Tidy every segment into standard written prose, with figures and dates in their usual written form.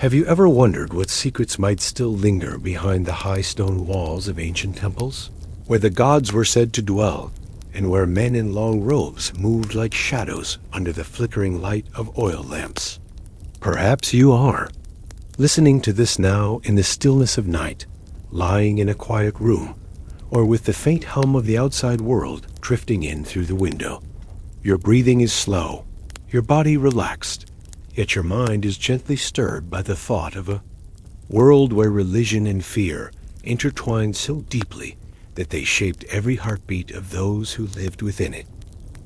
Have you ever wondered what secrets might still linger behind the high stone walls of ancient temples, where the gods were said to dwell, and where men in long robes moved like shadows under the flickering light of oil lamps? Perhaps you are, listening to this now in the stillness of night, lying in a quiet room, or with the faint hum of the outside world drifting in through the window. Your breathing is slow, your body relaxed, yet your mind is gently stirred by the thought of a world where religion and fear intertwined so deeply that they shaped every heartbeat of those who lived within it.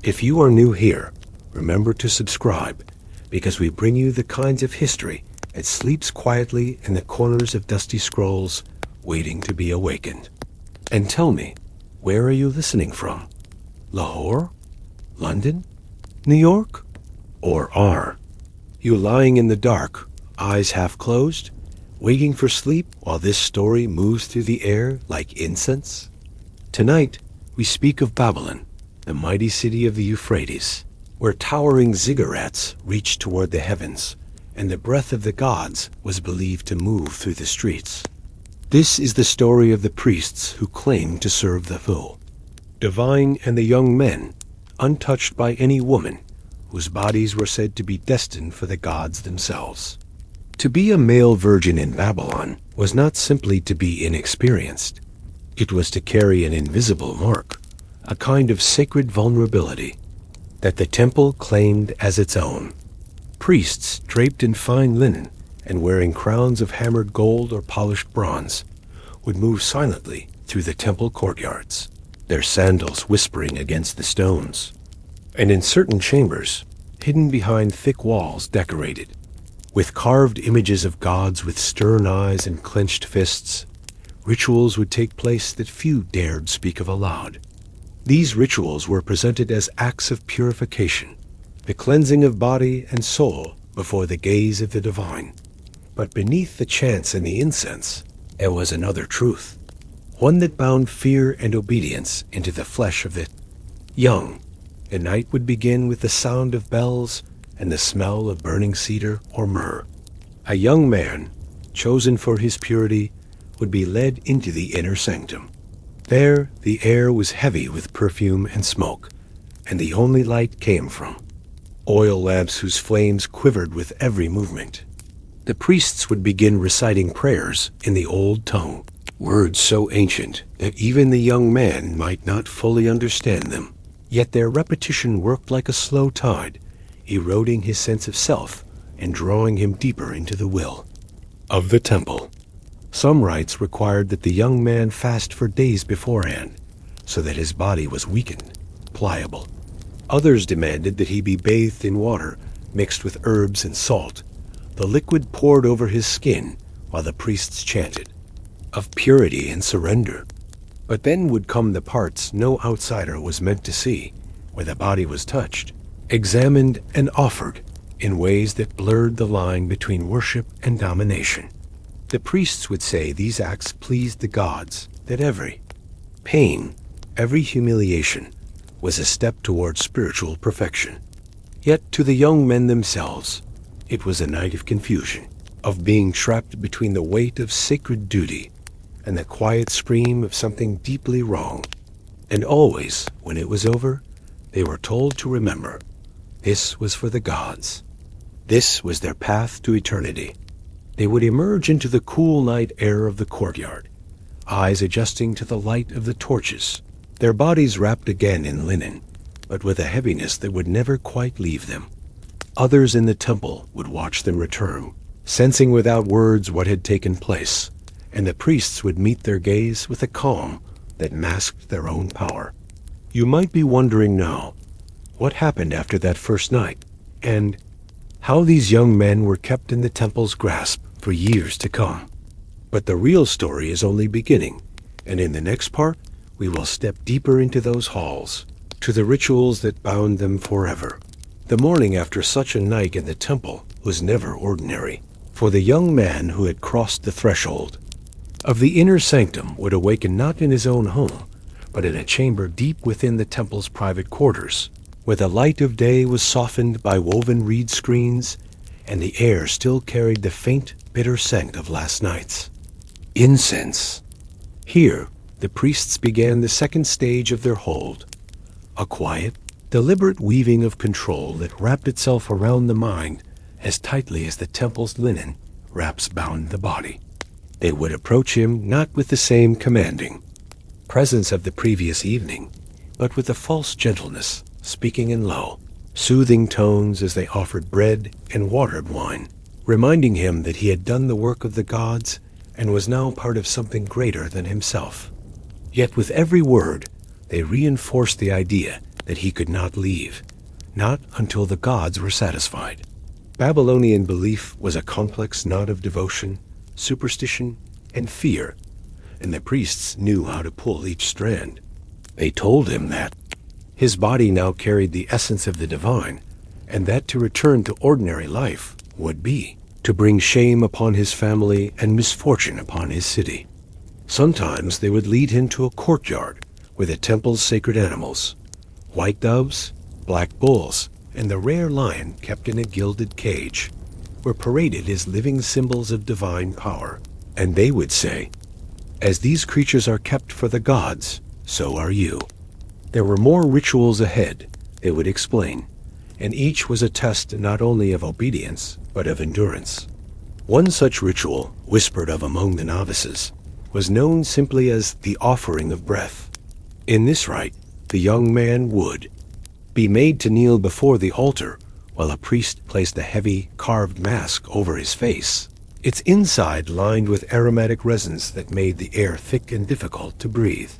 If you are new here, remember to subscribe, because we bring you the kinds of history that sleeps quietly in the corners of dusty scrolls, waiting to be awakened. And tell me, where are you listening from? Lahore? London? New York? Or are you lying in the dark, eyes half closed, waiting for sleep while this story moves through the air like incense? Tonight, we speak of Babylon, the mighty city of the Euphrates, where towering ziggurats reached toward the heavens, and the breath of the gods was believed to move through the streets. This is the story of the priests who claimed to serve the fool, divine, and the young men, untouched by any woman, whose bodies were said to be destined for the gods themselves. To be a male virgin in Babylon was not simply to be inexperienced. It was to carry an invisible mark, a kind of sacred vulnerability that the temple claimed as its own. Priests draped in fine linen and wearing crowns of hammered gold or polished bronze would move silently through the temple courtyards, their sandals whispering against the stones. And in certain chambers, hidden behind thick walls decorated with carved images of gods with stern eyes and clenched fists, rituals would take place that few dared speak of aloud. These rituals were presented as acts of purification, the cleansing of body and soul before the gaze of the divine. But beneath the chants and the incense, there was another truth, one that bound fear and obedience into the flesh of the young. The night would begin with the sound of bells and the smell of burning cedar or myrrh. A young man, chosen for his purity, would be led into the inner sanctum. There, the air was heavy with perfume and smoke, and the only light came from oil lamps whose flames quivered with every movement. The priests would begin reciting prayers in the old tongue, words so ancient that even the young man might not fully understand them. Yet their repetition worked like a slow tide, eroding his sense of self and drawing him deeper into the will of the temple. Some rites required that the young man fast for days beforehand, so that his body was weakened, pliable. Others demanded that he be bathed in water mixed with herbs and salt, the liquid poured over his skin while the priests chanted of purity and surrender. But then would come the parts no outsider was meant to see, where the body was touched, examined, and offered in ways that blurred the line between worship and domination. The priests would say these acts pleased the gods, that every pain, every humiliation, was a step toward spiritual perfection. Yet to the young men themselves, it was a night of confusion, of being trapped between the weight of sacred duty and the quiet scream of something deeply wrong. And always, when it was over, they were told to remember, this was for the gods. This was their path to eternity. They would emerge into the cool night air of the courtyard, eyes adjusting to the light of the torches, their bodies wrapped again in linen, but with a heaviness that would never quite leave them. Others in the temple would watch them return, sensing without words what had taken place, and the priests would meet their gaze with a calm that masked their own power. You might be wondering now, what happened after that first night, and how these young men were kept in the temple's grasp for years to come. But the real story is only beginning, and in the next part, we will step deeper into those halls, to the rituals that bound them forever. The morning after such a night in the temple was never ordinary, for the young man who had crossed the threshold of the inner sanctum would awaken not in his own home, but in a chamber deep within the temple's private quarters, where the light of day was softened by woven reed screens and the air still carried the faint, bitter scent of last night's incense. Here, the priests began the second stage of their hold, a quiet, deliberate weaving of control that wrapped itself around the mind as tightly as the temple's linen wraps bound the body. They would approach him not with the same commanding presence of the previous evening, but with a false gentleness, speaking in low, soothing tones as they offered bread and watered wine, reminding him that he had done the work of the gods and was now part of something greater than himself. Yet with every word, they reinforced the idea that he could not leave, not until the gods were satisfied. Babylonian belief was a complex knot of devotion, superstition, and fear, and the priests knew how to pull each strand. They told him that his body now carried the essence of the divine, and that to return to ordinary life would be to bring shame upon his family and misfortune upon his city. Sometimes they would lead him to a courtyard with the temple's sacred animals, white doves, black bulls, and the rare lion kept in a gilded cage, were paraded as living symbols of divine power. And they would say, "As these creatures are kept for the gods, so are you." There were more rituals ahead, they would explain, and each was a test not only of obedience, but of endurance. One such ritual, whispered of among the novices, was known simply as the offering of breath. In this rite, the young man would be made to kneel before the altar while a priest placed a heavy, carved mask over his face, its inside lined with aromatic resins that made the air thick and difficult to breathe.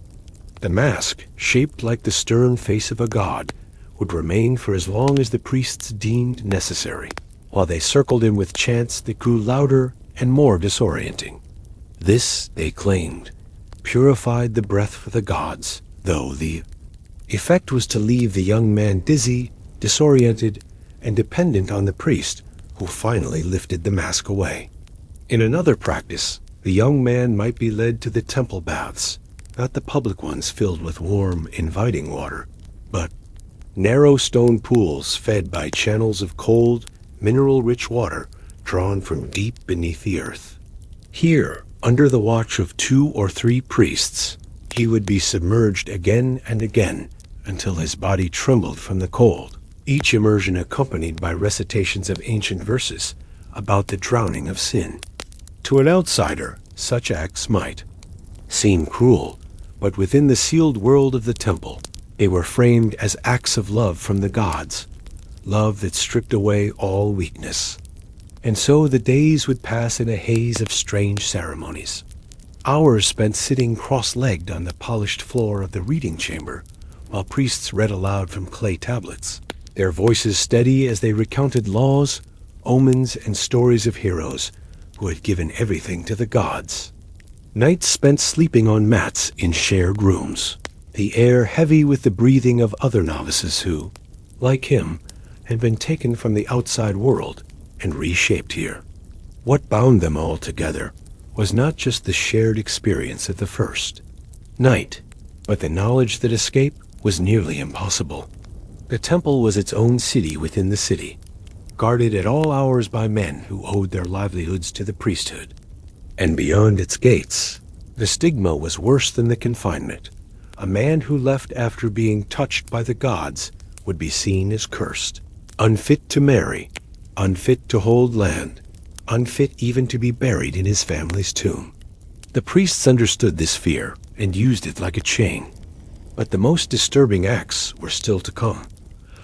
The mask, shaped like the stern face of a god, would remain for as long as the priests deemed necessary, while they circled him with chants that grew louder and more disorienting. This, they claimed, purified the breath for the gods, though the effect was to leave the young man dizzy, disoriented, and dependent on the priest, who finally lifted the mask away. In another practice, the young man might be led to the temple baths, not the public ones filled with warm, inviting water, but narrow stone pools fed by channels of cold, mineral-rich water drawn from deep beneath the earth. Here, under the watch of 2 or 3 priests, he would be submerged again and again until his body trembled from the cold, each immersion accompanied by recitations of ancient verses about the drowning of sin. To an outsider, such acts might seem cruel, but within the sealed world of the temple, they were framed as acts of love from the gods, love that stripped away all weakness. And so the days would pass in a haze of strange ceremonies. Hours spent sitting cross-legged on the polished floor of the reading chamber, while priests read aloud from clay tablets, their voices steady as they recounted laws, omens, and stories of heroes who had given everything to the gods. Nights spent sleeping on mats in shared rooms, the air heavy with the breathing of other novices who, like him, had been taken from the outside world and reshaped here. What bound them all together was not just the shared experience of the first night, but the knowledge that escape was nearly impossible. The temple was its own city within the city, guarded at all hours by men who owed their livelihoods to the priesthood. And beyond its gates, the stigma was worse than the confinement. A man who left after being touched by the gods would be seen as cursed, unfit to marry, unfit to hold land, unfit even to be buried in his family's tomb. The priests understood this fear and used it like a chain. But the most disturbing acts were still to come.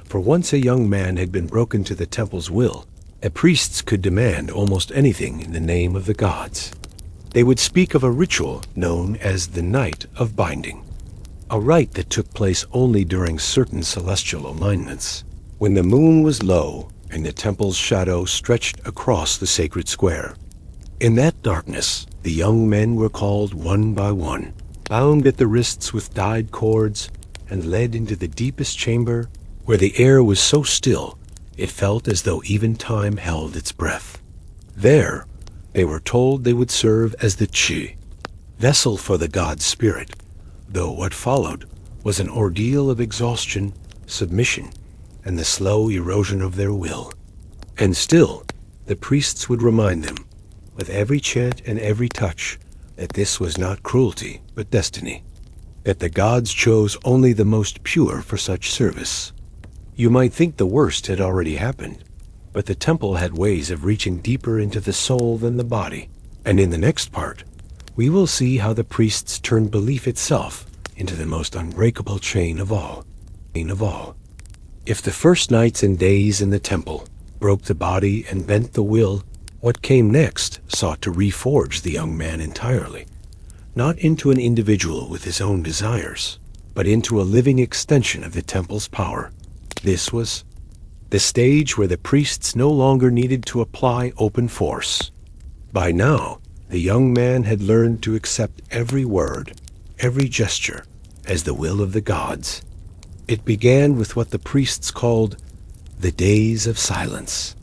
For once a young man had been broken to the temple's will, priests could demand almost anything in the name of the gods. They would speak of a ritual known as the Night of Binding, a rite that took place only during certain celestial alignments, when the moon was low and the temple's shadow stretched across the sacred square. In that darkness, the young men were called one by one, bound at the wrists with dyed cords, and led into the deepest chamber where the air was so still it felt as though even time held its breath. There, they were told they would serve as the chi, vessel for the god's spirit, though what followed was an ordeal of exhaustion, submission, and the slow erosion of their will. And still, The priests would remind them, with every chant and every touch, that this was not cruelty, but destiny, that the gods chose only the most pure for such service. You might think the worst had already happened, but the temple had ways of reaching deeper into the soul than the body, and in the next part, we will see how the priests turned belief itself into the most unbreakable chain of all. If the first nights and days in the temple broke the body and bent the will, what came next sought to reforge the young man entirely, not into an individual with his own desires, but into a living extension of the temple's power. This was the stage where the priests no longer needed to apply open force. By now, the young man had learned to accept every word, every gesture, as the will of the gods. It began with what the priests called the days of silence.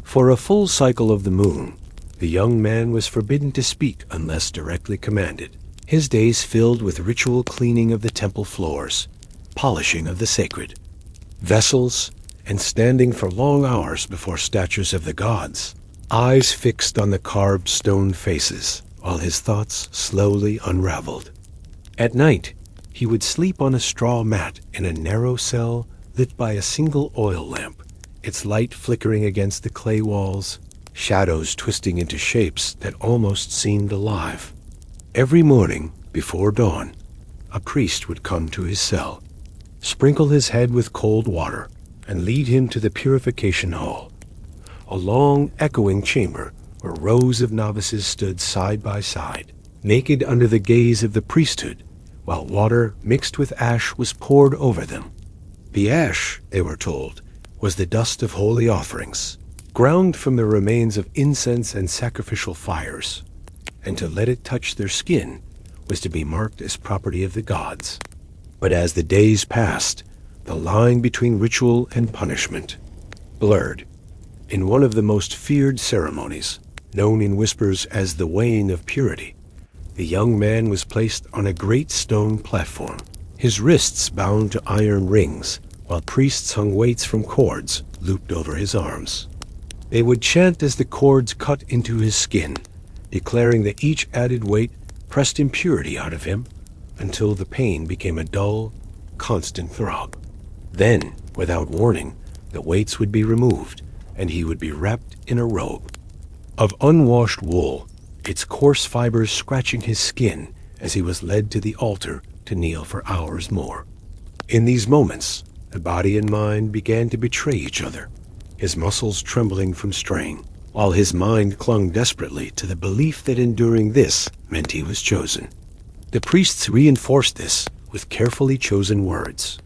For a full cycle of the moon, the young man was forbidden to speak unless directly commanded. His days filled with ritual cleaning of the temple floors, polishing of the sacred vessels, and standing for long hours before statues of the gods, eyes fixed on the carved stone faces, while his thoughts slowly unraveled. At night, he would sleep on a straw mat in a narrow cell lit by a single oil lamp, its light flickering against the clay walls, shadows twisting into shapes that almost seemed alive. Every morning, before dawn, a priest would come to his cell, sprinkle his head with cold water, and lead him to the purification hall, a long, echoing chamber where rows of novices stood side by side, naked under the gaze of the priesthood, while water mixed with ash was poured over them. The ash, they were told, was the dust of holy offerings, ground from the remains of incense and sacrificial fires, and to let it touch their skin was to be marked as property of the gods. But as the days passed, the line between ritual and punishment blurred. In one of the most feared ceremonies, known in whispers as the weighing of purity, the young man was placed on a great stone platform, his wrists bound to iron rings, while priests hung weights from cords looped over his arms. They would chant as the cords cut into his skin, declaring that each added weight pressed impurity out of him until the pain became a dull, constant throb. Then, without warning, the weights would be removed, and he would be wrapped in a robe of unwashed wool, its coarse fibers scratching his skin as he was led to the altar to kneel for hours more. In these moments, the body and mind began to betray each other, his muscles trembling from strain, while his mind clung desperately to the belief that enduring this meant he was chosen. The priests reinforced this with carefully chosen words,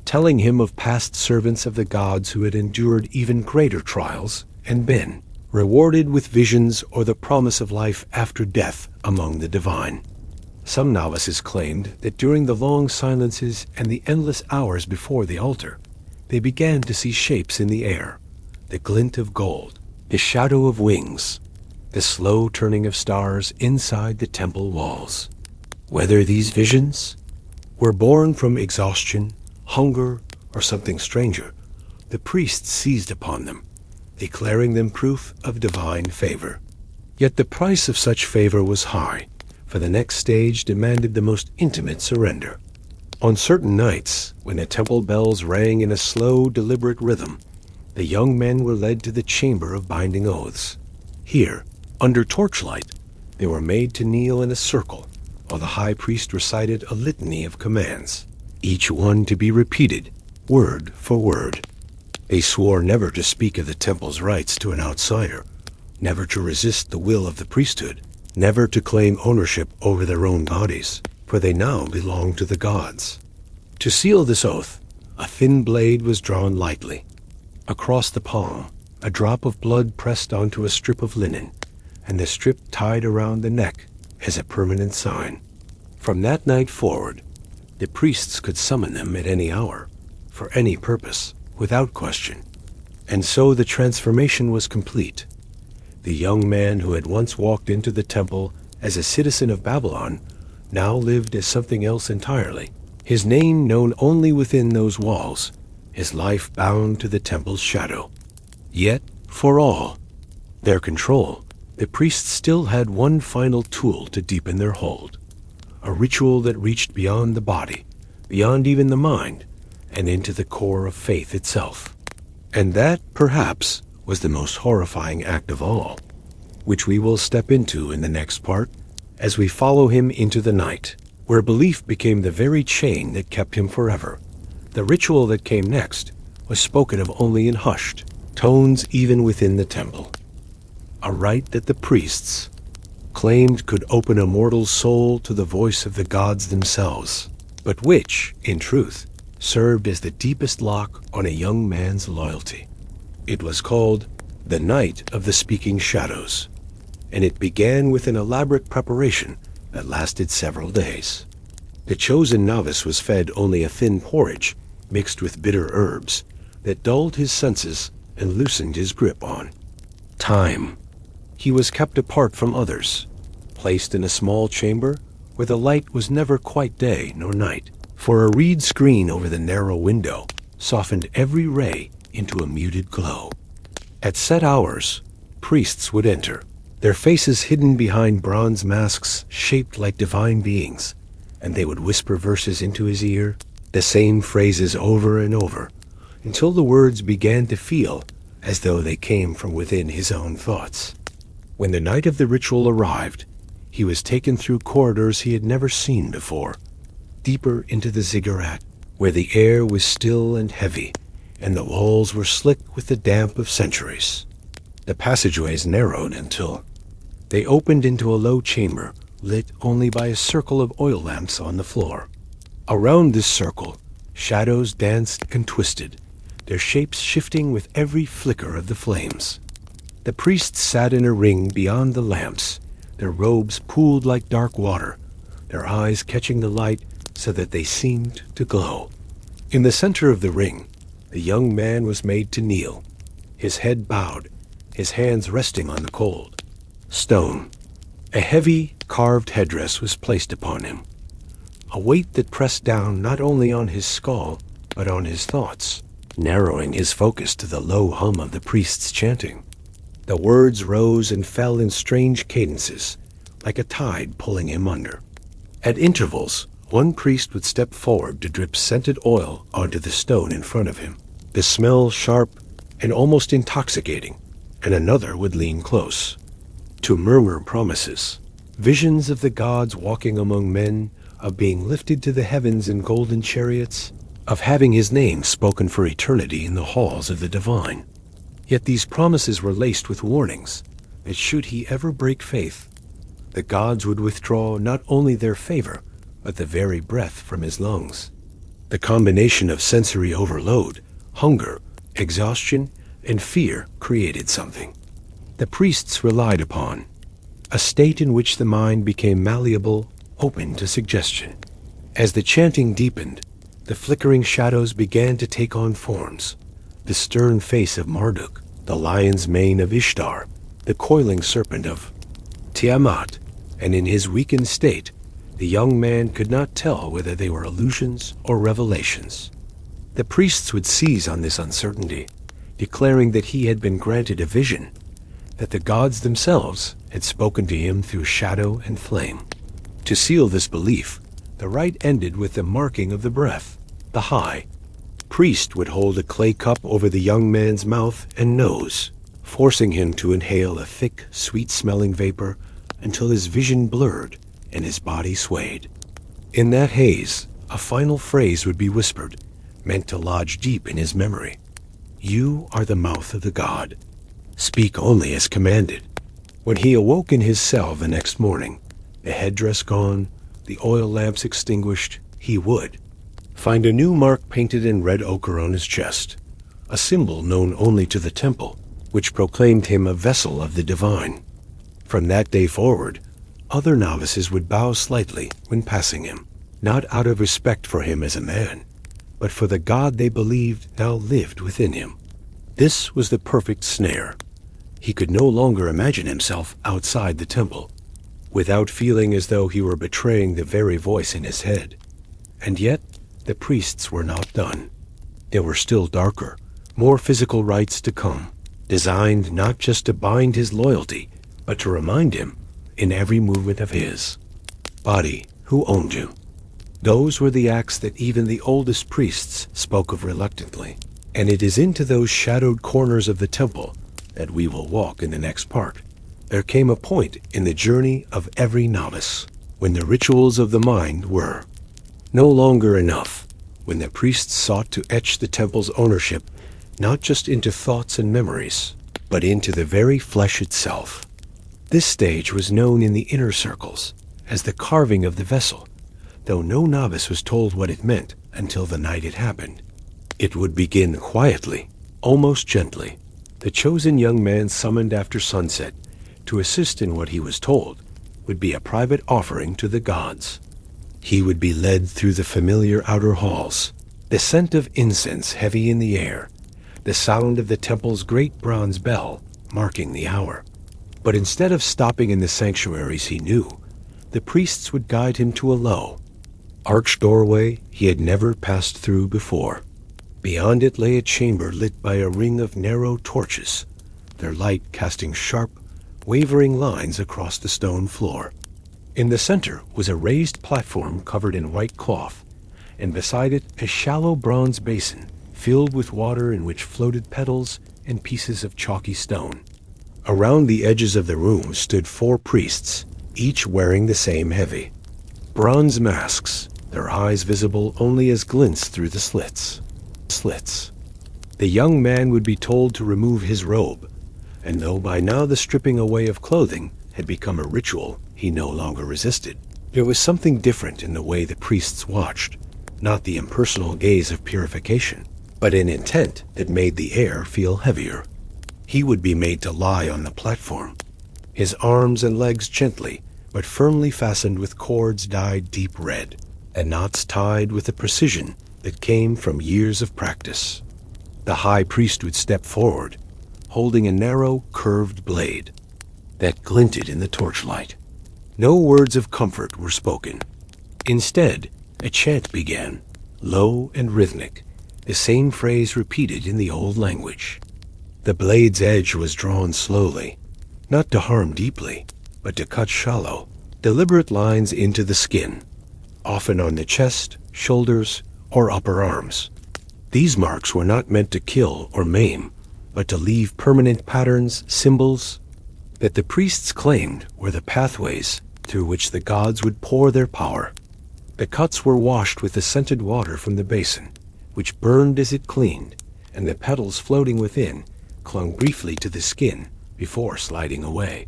telling him of past servants of the gods who had endured even greater trials and been rewarded with visions or the promise of life after death among the divine. Some novices claimed that during the long silences and the endless hours before the altar, they began to see shapes in the air, the glint of gold, the shadow of wings, the slow turning of stars inside the temple walls. Whether these visions were born from exhaustion, hunger, or something stranger, the priests seized upon them, declaring them proof of divine favor. Yet the price of such favor was high, for the next stage demanded the most intimate surrender. On certain nights, when the temple bells rang in a slow, deliberate rhythm, the young men were led to the chamber of binding oaths. Here, under torchlight, they were made to kneel in a circle, while the high priest recited a litany of commands, each one to be repeated, word for word. They swore never to speak of the temple's rites to an outsider, never to resist the will of the priesthood, never to claim ownership over their own bodies, for they now belonged to the gods. To seal this oath, a thin blade was drawn lightly. Across the palm, a drop of blood pressed onto a strip of linen, and the strip tied around the neck as a permanent sign. From that night forward, the priests could summon them at any hour, for any purpose, without question. And so the transformation was complete. The young man who had once walked into the temple as a citizen of Babylon now lived as something else entirely, his name known only within those walls, his life bound to the temple's shadow. Yet, for all, their control, the priests still had one final tool to deepen their hold. A ritual that reached beyond the body, beyond even the mind, and into the core of faith itself. And that, perhaps, was the most horrifying act of all, which we will step into in the next part as we follow him into the night, where belief became the very chain that kept him forever. The ritual that came next was spoken of only in hushed tones even within the temple. A rite that the priests claimed could open a mortal soul to the voice of the gods themselves, but which, in truth, served as the deepest lock on a young man's loyalty. It was called the Night of the Speaking Shadows, and it began with an elaborate preparation that lasted several days. The chosen novice was fed only a thin porridge mixed with bitter herbs that dulled his senses and loosened his grip on time. He was kept apart from others, placed in a small chamber where the light was never quite day nor night, for a reed screen over the narrow window softened every ray into a muted glow. At set hours, priests would enter, their faces hidden behind bronze masks shaped like divine beings, and they would whisper verses into his ear, the same phrases over and over, until the words began to feel as though they came from within his own thoughts. When the night of the ritual arrived, he was taken through corridors he had never seen before, deeper into the ziggurat, where the air was still and heavy, and the walls were slick with the damp of centuries. The passageways narrowed until they opened into a low chamber lit only by a circle of oil lamps on the floor. Around this circle, shadows danced and twisted, their shapes shifting with every flicker of the flames. The priests sat in a ring beyond the lamps, their robes pooled like dark water, their eyes catching the light so that they seemed to glow. In the center of the ring, the young man was made to kneel, his head bowed, his hands resting on the cold stone. A heavy, carved headdress was placed upon him, a weight that pressed down not only on his skull, but on his thoughts, narrowing his focus to the low hum of the priest's chanting. The words rose and fell in strange cadences, like a tide pulling him under. At intervals, one priest would step forward to drip scented oil onto the stone in front of him, the smell sharp and almost intoxicating, and another would lean close to murmur promises, visions of the gods walking among men, of being lifted to the heavens in golden chariots, of having his name spoken for eternity in the halls of the divine. Yet these promises were laced with warnings that should he ever break faith, the gods would withdraw not only their favor, but the very breath from his lungs. The combination of sensory overload, hunger, exhaustion, and fear created something the priests relied upon, a state in which the mind became malleable, open to suggestion. As the chanting deepened, the flickering shadows began to take on forms: the stern face of Marduk, the lion's mane of Ishtar, the coiling serpent of Tiamat, and in his weakened state, the young man could not tell whether they were illusions or revelations. The priests would seize on this uncertainty, declaring that he had been granted a vision, that the gods themselves had spoken to him through shadow and flame. To seal this belief, the rite ended with the marking of the breath, the high. Priest would hold a clay cup over the young man's mouth and nose, forcing him to inhale a thick, sweet-smelling vapor until his vision blurred and his body swayed. In that haze, a final phrase would be whispered, meant to lodge deep in his memory. "You are the mouth of the god. Speak only as commanded." When he awoke in his cell the next morning, the headdress gone, the oil lamps extinguished, he would find a new mark painted in red ochre on his chest, a symbol known only to the temple, which proclaimed him a vessel of the divine. From that day forward, other novices would bow slightly when passing him, not out of respect for him as a man, but for the God they believed now lived within him. This was the perfect snare. He could no longer imagine himself outside the temple, without feeling as though he were betraying the very voice in his head. And yet, the priests were not done. There were still darker, more physical rites to come. designed not just to bind his loyalty, but to remind him, in every movement of his body, who owned you. Those were the acts that even the oldest priests spoke of reluctantly, and it is into those shadowed corners of the temple that we will walk in the next part. There came a point in the journey of every novice when the rituals of the mind were no longer enough, when the priests sought to etch the temple's ownership not just into thoughts and memories, but into the very flesh itself. This stage was known in the inner circles as the carving of the vessel, though no novice was told what it meant until the night it happened. It would begin quietly, almost gently. The chosen young man summoned after sunset to assist in what he was told would be a private offering to the gods. He would be led through the familiar outer halls, the scent of incense heavy in the air, the sound of the temple's great bronze bell marking the hour. But instead of stopping in the sanctuaries he knew, the priests would guide him to a low, arched doorway he had never passed through before. Beyond it lay a chamber lit by a ring of narrow torches, their light casting sharp, wavering lines across the stone floor. In the center was a raised platform covered in white cloth, and beside it a shallow bronze basin filled with water in which floated petals and pieces of chalky stone. Around the edges of the room stood 4 priests, each wearing the same heavy bronze masks, their eyes visible only as glints through the slits. The young man would be told to remove his robe, and though by now the stripping away of clothing had become a ritual he no longer resisted, there was something different in the way the priests watched, not the impersonal gaze of purification, but an intent that made the air feel heavier. He would be made to lie on the platform, his arms and legs gently but firmly fastened with cords dyed deep red, and knots tied with a precision that came from years of practice. The high priest would step forward, holding a narrow, curved blade that glinted in the torchlight. No words of comfort were spoken. Instead, a chant began, low and rhythmic, the same phrase repeated in the old language. The blade's edge was drawn slowly, not to harm deeply, but to cut shallow, deliberate lines into the skin, often on the chest, shoulders, or upper arms. These marks were not meant to kill or maim, but to leave permanent patterns, symbols that the priests claimed were the pathways through which the gods would pour their power. The cuts were washed with the scented water from the basin, which burned as it cleaned, and the petals floating within clung briefly to the skin before sliding away.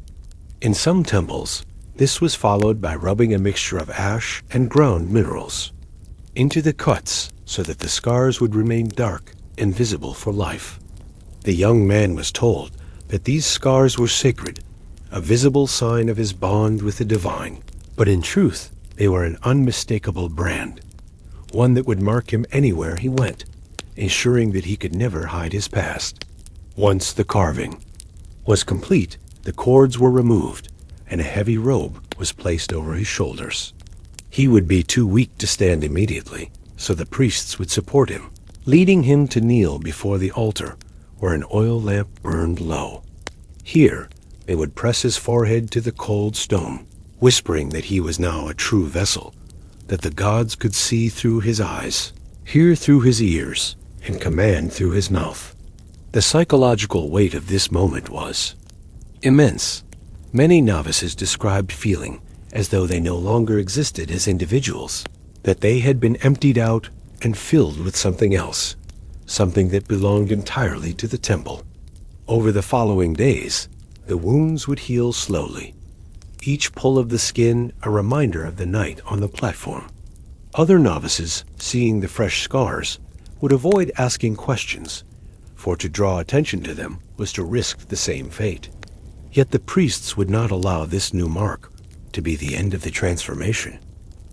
In some temples, this was followed by rubbing a mixture of ash and ground minerals into the cuts so that the scars would remain dark and visible for life. The young man was told that these scars were sacred, a visible sign of his bond with the divine, but in truth they were an unmistakable brand, one that would mark him anywhere he went, ensuring that he could never hide his past. Once the carving was complete, the cords were removed, and a heavy robe was placed over his shoulders. He would be too weak to stand immediately, so the priests would support him, leading him to kneel before the altar where an oil lamp burned low. Here, they would press his forehead to the cold stone, whispering that he was now a true vessel, that the gods could see through his eyes, hear through his ears, and command through his mouth. The psychological weight of this moment was immense. Many novices described feeling as though they no longer existed as individuals, that they had been emptied out and filled with something else, something that belonged entirely to the temple. Over the following days, the wounds would heal slowly, each pull of the skin a reminder of the night on the platform. Other novices, seeing the fresh scars, would avoid asking questions, for to draw attention to them was to risk the same fate. Yet the priests would not allow this new mark to be the end of the transformation.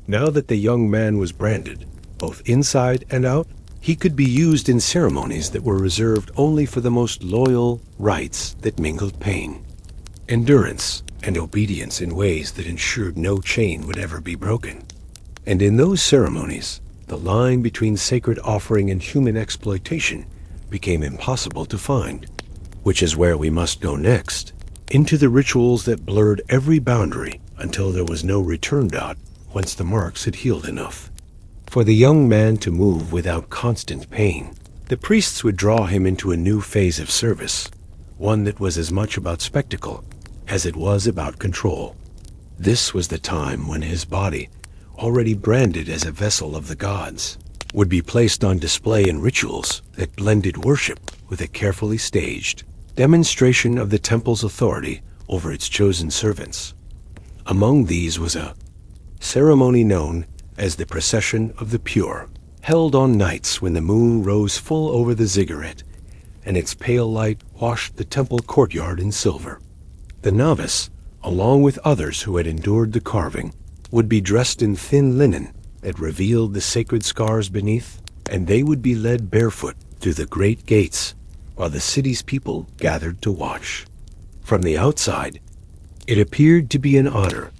Now that the young man was branded, both inside and out, he could be used in ceremonies that were reserved only for the most loyal rites that mingled pain, endurance, and obedience in ways that ensured no chain would ever be broken. And in those ceremonies, the line between sacred offering and human exploitation became impossible to find. which is where we must go next, into the rituals that blurred every boundary until there was no return dot once the marks had healed enough. For the young man to move without constant pain, the priests would draw him into a new phase of service, one that was as much about spectacle as it was about control. This was the time when his body, already branded as a vessel of the gods, would be placed on display in rituals that blended worship with a carefully staged demonstration of the temple's authority over its chosen servants. Among these was a ceremony known as the Procession of the Pure, held on nights when the moon rose full over the ziggurat and its pale light washed the temple courtyard in silver. The novice, along with others who had endured the carving, would be dressed in thin linen that revealed the sacred scars beneath, and they would be led barefoot through the great gates while the city's people gathered to watch. From the outside, it appeared to be an honor,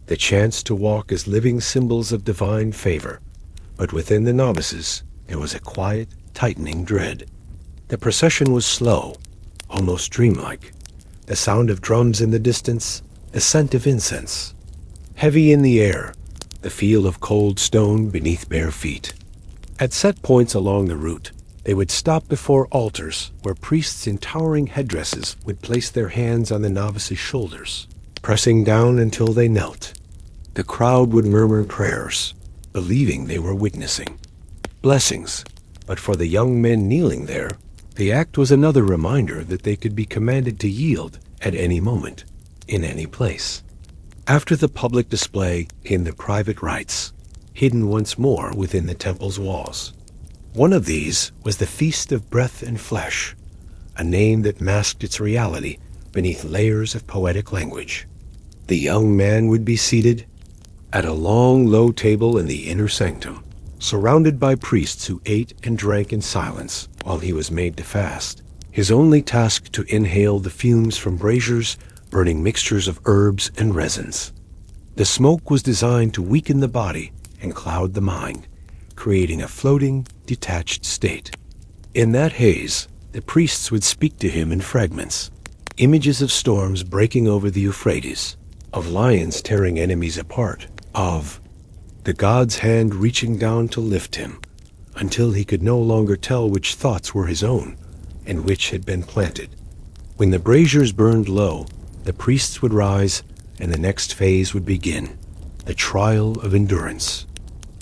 the chance to walk as living symbols of divine favor, but within the novices there was a quiet, tightening dread. The procession was slow, almost dreamlike, the sound of drums in the distance, the scent of incense. Heavy in the air, the feel of cold stone beneath bare feet. At set points along the route, they would stop before altars where priests in towering headdresses would place their hands on the novices' shoulders, pressing down until they knelt. The crowd would murmur prayers, believing they were witnessing blessings, but for the young men kneeling there, the act was another reminder that they could be commanded to yield at any moment, in any place. After the public display came the private rites, hidden once more within the temple's walls. One of these was the Feast of Breath and Flesh, a name that masked its reality beneath layers of poetic language. The young man would be seated at a long, low table in the inner sanctum, surrounded by priests who ate and drank in silence while he was made to fast, his only task to inhale the fumes from braziers burning mixtures of herbs and resins. The smoke was designed to weaken the body and cloud the mind, creating a floating, detached state. In that haze, the priests would speak to him in fragments, images of storms breaking over the Euphrates, of lions tearing enemies apart, of the god's hand reaching down to lift him, until he could no longer tell which thoughts were his own and which had been planted. When the braziers burned low, the priests would rise and the next phase would begin, the trial of endurance.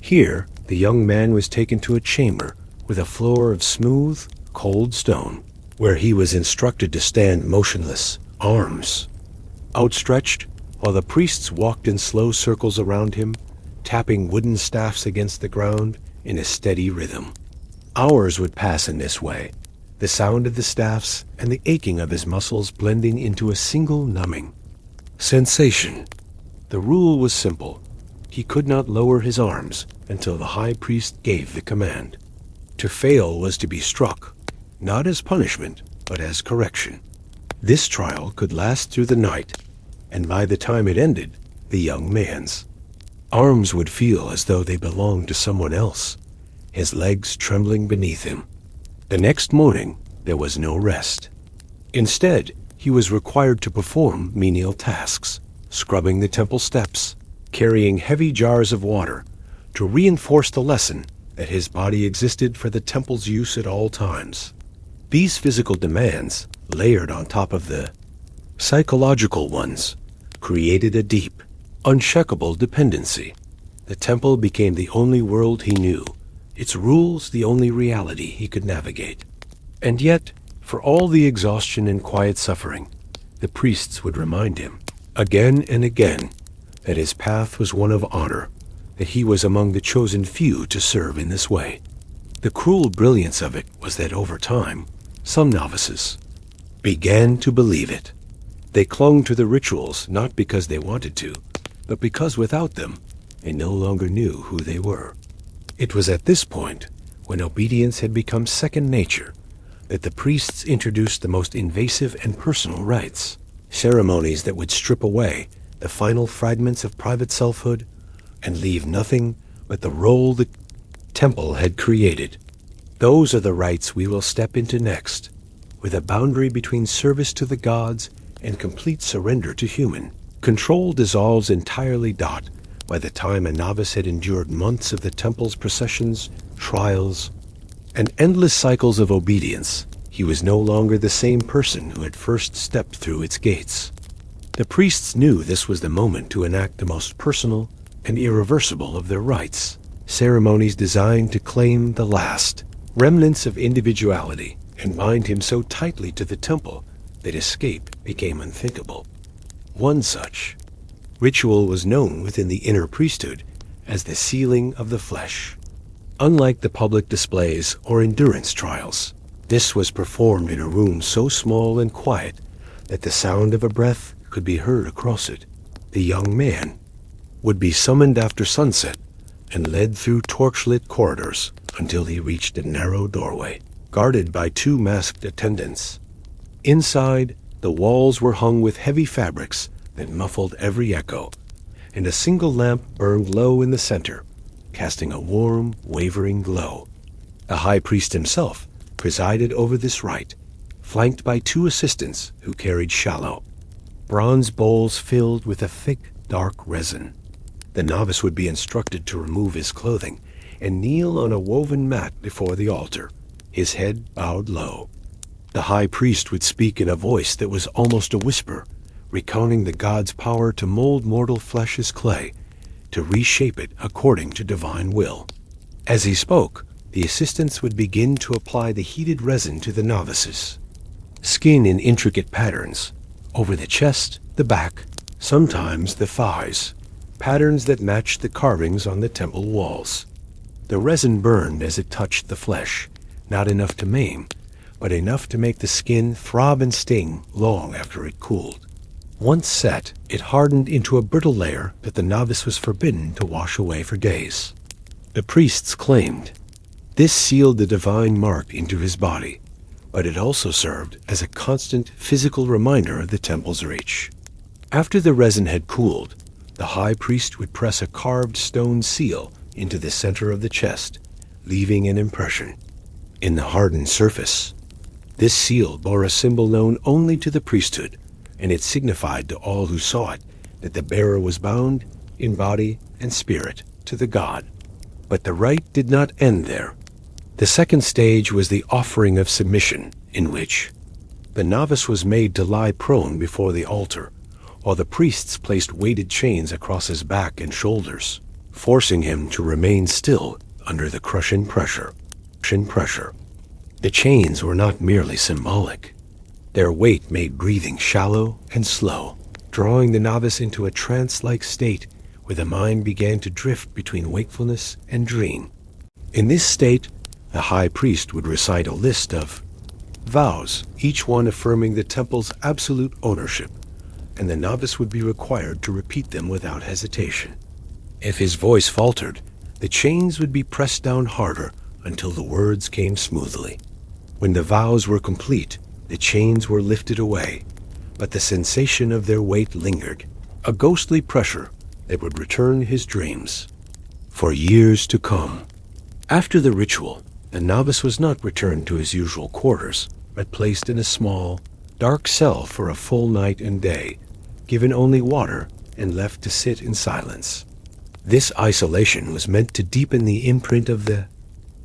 Here, the young man was taken to a chamber with a floor of smooth, cold stone, where he was instructed to stand motionless, arms outstretched, while the priests walked in slow circles around him, tapping wooden staffs against the ground in a steady rhythm. Hours would pass in this way, the sound of the staffs and the aching of his muscles blending into a single numbing sensation. The rule was simple. He could not lower his arms until the high priest gave the command. To fail was to be struck, not as punishment, but as correction. This trial could last through the night, and by the time it ended, the young man's arms would feel as though they belonged to someone else, his legs trembling beneath him. The next morning, there was no rest. Instead, he was required to perform menial tasks, scrubbing the temple steps, carrying heavy jars of water, to reinforce the lesson that his body existed for the temple's use at all times. These physical demands, layered on top of the psychological ones, created a deep, unshakable dependency. The temple became the only world he knew, its rules the only reality he could navigate. And yet, for all the exhaustion and quiet suffering, the priests would remind him, again and again, that his path was one of honor, that he was among the chosen few to serve in this way. The cruel brilliance of it was that over time, some novices began to believe it. They clung to the rituals not because they wanted to, but because without them, they no longer knew who they were. It was at this point, when obedience had become second nature, that the priests introduced the most invasive and personal rites, ceremonies that would strip away the final fragments of private selfhood and leave nothing but the role the temple had created. Those are the rites we will step into next, with a boundary between service to the gods and complete surrender to human. Control dissolves entirely. By the time a novice had endured months of the temple's processions, trials, and endless cycles of obedience, he was no longer the same person who had first stepped through its gates. The priests knew this was the moment to enact the most personal and irreversible of their rites, ceremonies designed to claim the last remnants of individuality and bind him so tightly to the temple that escape became unthinkable. One such ritual was known within the inner priesthood as the sealing of the flesh. Unlike the public displays or endurance trials, this was performed in a room so small and quiet that the sound of a breath could be heard across it. The young man would be summoned after sunset and led through torchlit corridors until he reached a narrow doorway, guarded by two masked attendants. Inside, the walls were hung with heavy fabrics that muffled every echo, and a single lamp burned low in the center, casting a warm, wavering glow. The high priest himself presided over this rite, flanked by two assistants who carried shallow, bronze bowls filled with a thick, dark resin. The novice would be instructed to remove his clothing and kneel on a woven mat before the altar, his head bowed low. The high priest would speak in a voice that was almost a whisper, recounting the god's power to mold mortal flesh as clay, to reshape it according to divine will. As he spoke, the assistants would begin to apply the heated resin to the novice's skin in intricate patterns, over the chest, the back, sometimes the thighs, patterns that matched the carvings on the temple walls. The resin burned as it touched the flesh, not enough to maim, but enough to make the skin throb and sting long after it cooled. Once set, it hardened into a brittle layer that the novice was forbidden to wash away for days. The priests claimed this sealed the divine mark into his body, but it also served as a constant physical reminder of the temple's reach. After the resin had cooled, the high priest would press a carved stone seal into the center of the chest, leaving an impression. In the hardened surface, this seal bore a symbol known only to the priesthood, and it signified to all who saw it that the bearer was bound in body and spirit to the god. But the rite did not end there. The second stage was the offering of submission, in which the novice was made to lie prone before the altar, while the priests placed weighted chains across his back and shoulders, forcing him to remain still under the crushing pressure. The chains were not merely symbolic. Their weight made breathing shallow and slow, drawing the novice into a trance-like state where the mind began to drift between wakefulness and dream. In this state, the high priest would recite a list of vows, each one affirming the temple's absolute ownership, and the novice would be required to repeat them without hesitation. If his voice faltered, the chains would be pressed down harder until the words came smoothly. When the vows were complete, the chains were lifted away, but the sensation of their weight lingered, a ghostly pressure that would return his dreams for years to come. After the ritual, the novice was not returned to his usual quarters, but placed in a small, dark cell for a full night and day, given only water and left to sit in silence. This isolation was meant to deepen the imprint of the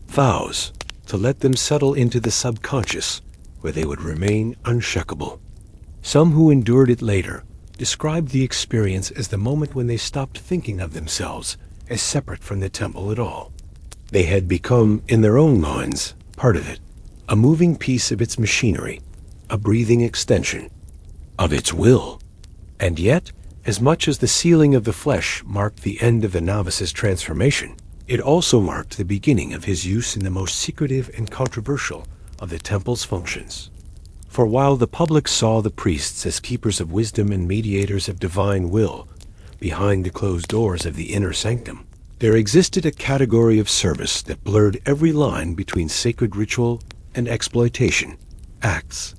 vows, to let them settle into the subconscious, where they would remain unshakable. Some who endured it later described the experience as the moment when they stopped thinking of themselves as separate from the temple at all. They had become, in their own minds, part of it, a moving piece of its machinery, a breathing extension of its will. And yet, as much as the sealing of the flesh marked the end of the novice's transformation, it also marked the beginning of his use in the most secretive and controversial of the temple's functions. For while the public saw the priests as keepers of wisdom and mediators of divine will behind the closed doors of the inner sanctum, there existed a category of service that blurred every line between sacred ritual and exploitation, acts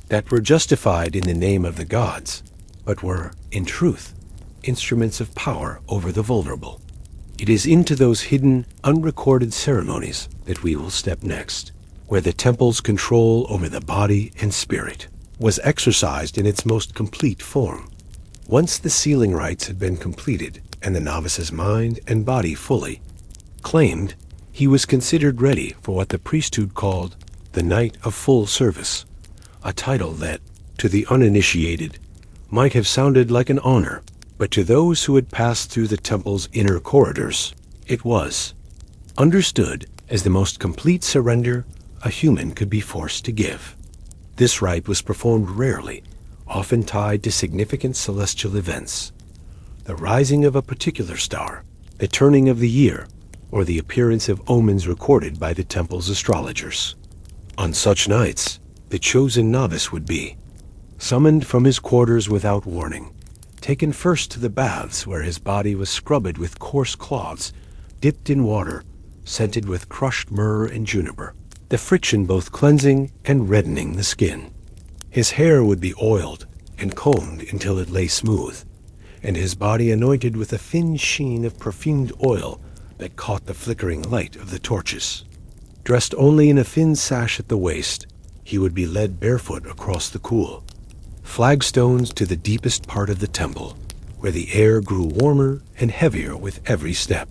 that were justified in the name of the gods, but were, in truth, instruments of power over the vulnerable. It is into those hidden, unrecorded ceremonies that we will step next, where the temple's control over the body and spirit was exercised in its most complete form. Once the sealing rites had been completed and the novice's mind and body fully claimed, he was considered ready for what the priesthood called the Night of Full Service, a title that, to the uninitiated, might have sounded like an honor, but to those who had passed through the temple's inner corridors, it was understood as the most complete surrender a human could be forced to give. This rite was performed rarely, often tied to significant celestial events, the rising of a particular star, the turning of the year, or the appearance of omens recorded by the temple's astrologers. On such nights, the chosen novice would be summoned from his quarters without warning, taken first to the baths where his body was scrubbed with coarse cloths, dipped in water, scented with crushed myrrh and juniper, the friction both cleansing and reddening the skin. His hair would be oiled and combed until it lay smooth, and his body anointed with a thin sheen of perfumed oil that caught the flickering light of the torches. Dressed only in a thin sash at the waist, he would be led barefoot across the cool flagstones to the deepest part of the temple, where the air grew warmer and heavier with every step.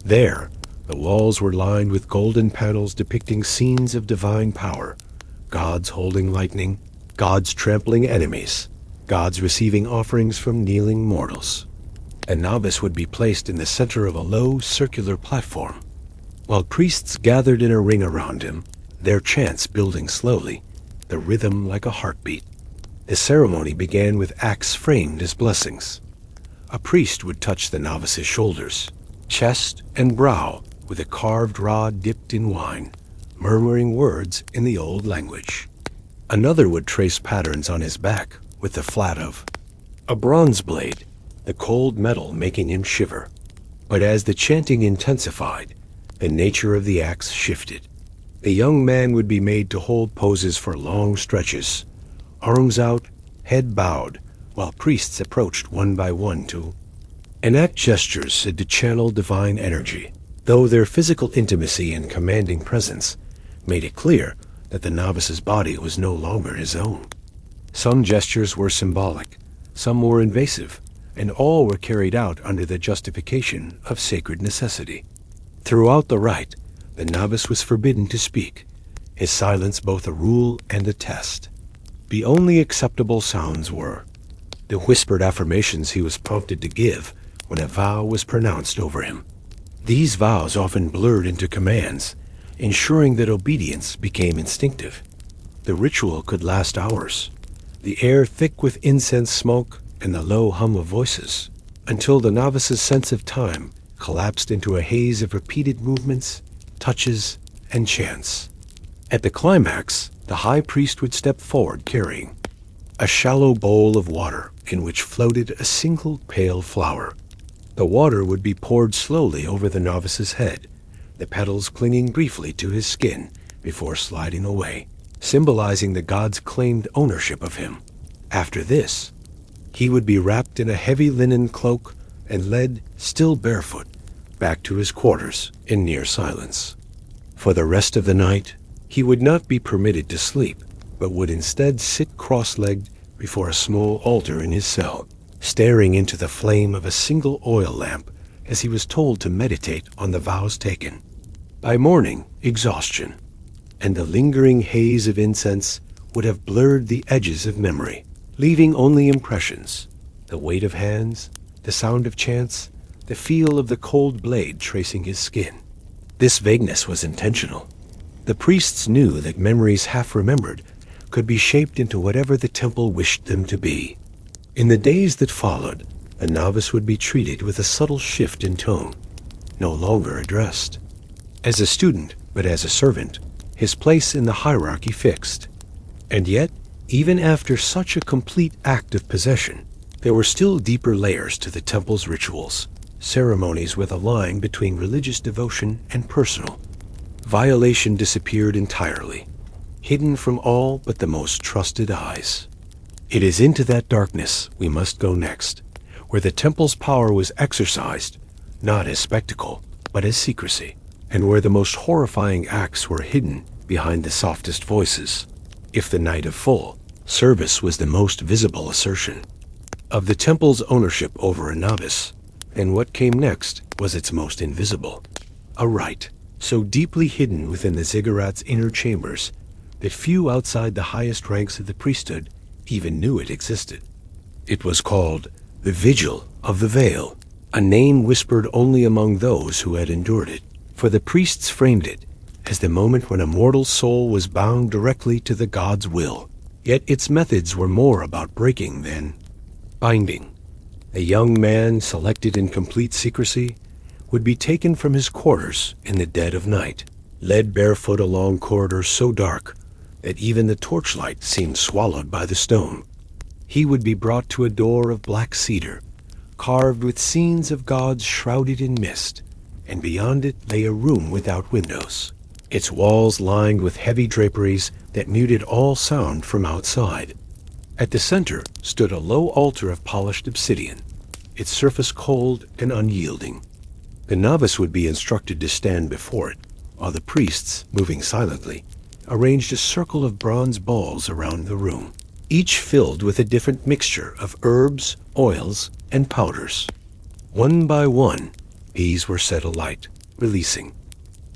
There, the walls were lined with golden panels depicting scenes of divine power, gods holding lightning, gods trampling enemies, gods receiving offerings from kneeling mortals. A novice would be placed in the center of a low, circular platform, while priests gathered in a ring around him, their chants building slowly, the rhythm like a heartbeat. The ceremony began with acts framed as blessings. A priest would touch the novice's shoulders, chest, and brow with a carved rod dipped in wine, murmuring words in the old language. Another would trace patterns on his back with the flat of a bronze blade, the cold metal making him shiver. But as the chanting intensified, the nature of the acts shifted. The young man would be made to hold poses for long stretches, arms out, head bowed, while priests approached one by one to enact gestures said to channel divine energy, though their physical intimacy and commanding presence made it clear that the novice's body was no longer his own. Some gestures were symbolic, some were invasive, and all were carried out under the justification of sacred necessity. Throughout the rite, the novice was forbidden to speak, his silence both a rule and a test. The only acceptable sounds were the whispered affirmations he was prompted to give when a vow was pronounced over him. These vows often blurred into commands, ensuring that obedience became instinctive. The ritual could last hours, the air thick with incense smoke and the low hum of voices, until the novice's sense of time collapsed into a haze of repeated movements, touches, and chants. At the climax, the high priest would step forward carrying a shallow bowl of water in which floated a single pale flower. The water would be poured slowly over the novice's head, the petals clinging briefly to his skin before sliding away, symbolizing the god's claimed ownership of him. After this, he would be wrapped in a heavy linen cloak and led, still barefoot, back to his quarters in near silence. For the rest of the night, he would not be permitted to sleep, but would instead sit cross-legged before a small altar in his cell, staring into the flame of a single oil lamp as he was told to meditate on the vows taken. By morning, exhaustion and the lingering haze of incense would have blurred the edges of memory, leaving only impressions, the weight of hands, the sound of chants, the feel of the cold blade tracing his skin. This vagueness was intentional. The priests knew that memories half remembered could be shaped into whatever the temple wished them to be. In the days that followed, a novice would be treated with a subtle shift in tone, no longer addressed as a student, but as a servant, his place in the hierarchy fixed. And yet, even after such a complete act of possession, there were still deeper layers to the temple's rituals, ceremonies with a line between religious devotion and personal. Violation disappeared entirely, hidden from all but the most trusted eyes. It is into that darkness we must go next, where the temple's power was exercised, not as spectacle, but as secrecy, and where the most horrifying acts were hidden behind the softest voices. If the night of full service was the most visible assertion of the temple's ownership over a novice, and what came next was its most invisible. A rite so deeply hidden within the ziggurat's inner chambers that few outside the highest ranks of the priesthood even knew it existed. It was called the Vigil of the Veil, a name whispered only among those who had endured it, for the priests framed it as the moment when a mortal soul was bound directly to the god's will. Yet its methods were more about breaking than binding. A young man, selected in complete secrecy, would be taken from his quarters in the dead of night, led barefoot along corridors so dark that even the torchlight seemed swallowed by the stone. He would be brought to a door of black cedar, carved with scenes of gods shrouded in mist, and beyond it lay a room without windows, its walls lined with heavy draperies that muted all sound from outside. At the center stood a low altar of polished obsidian, its surface cold and unyielding. The novice would be instructed to stand before it, while the priests, moving silently, arranged a circle of bronze balls around the room, each filled with a different mixture of herbs, oils, and powders. One by one, these were set alight, releasing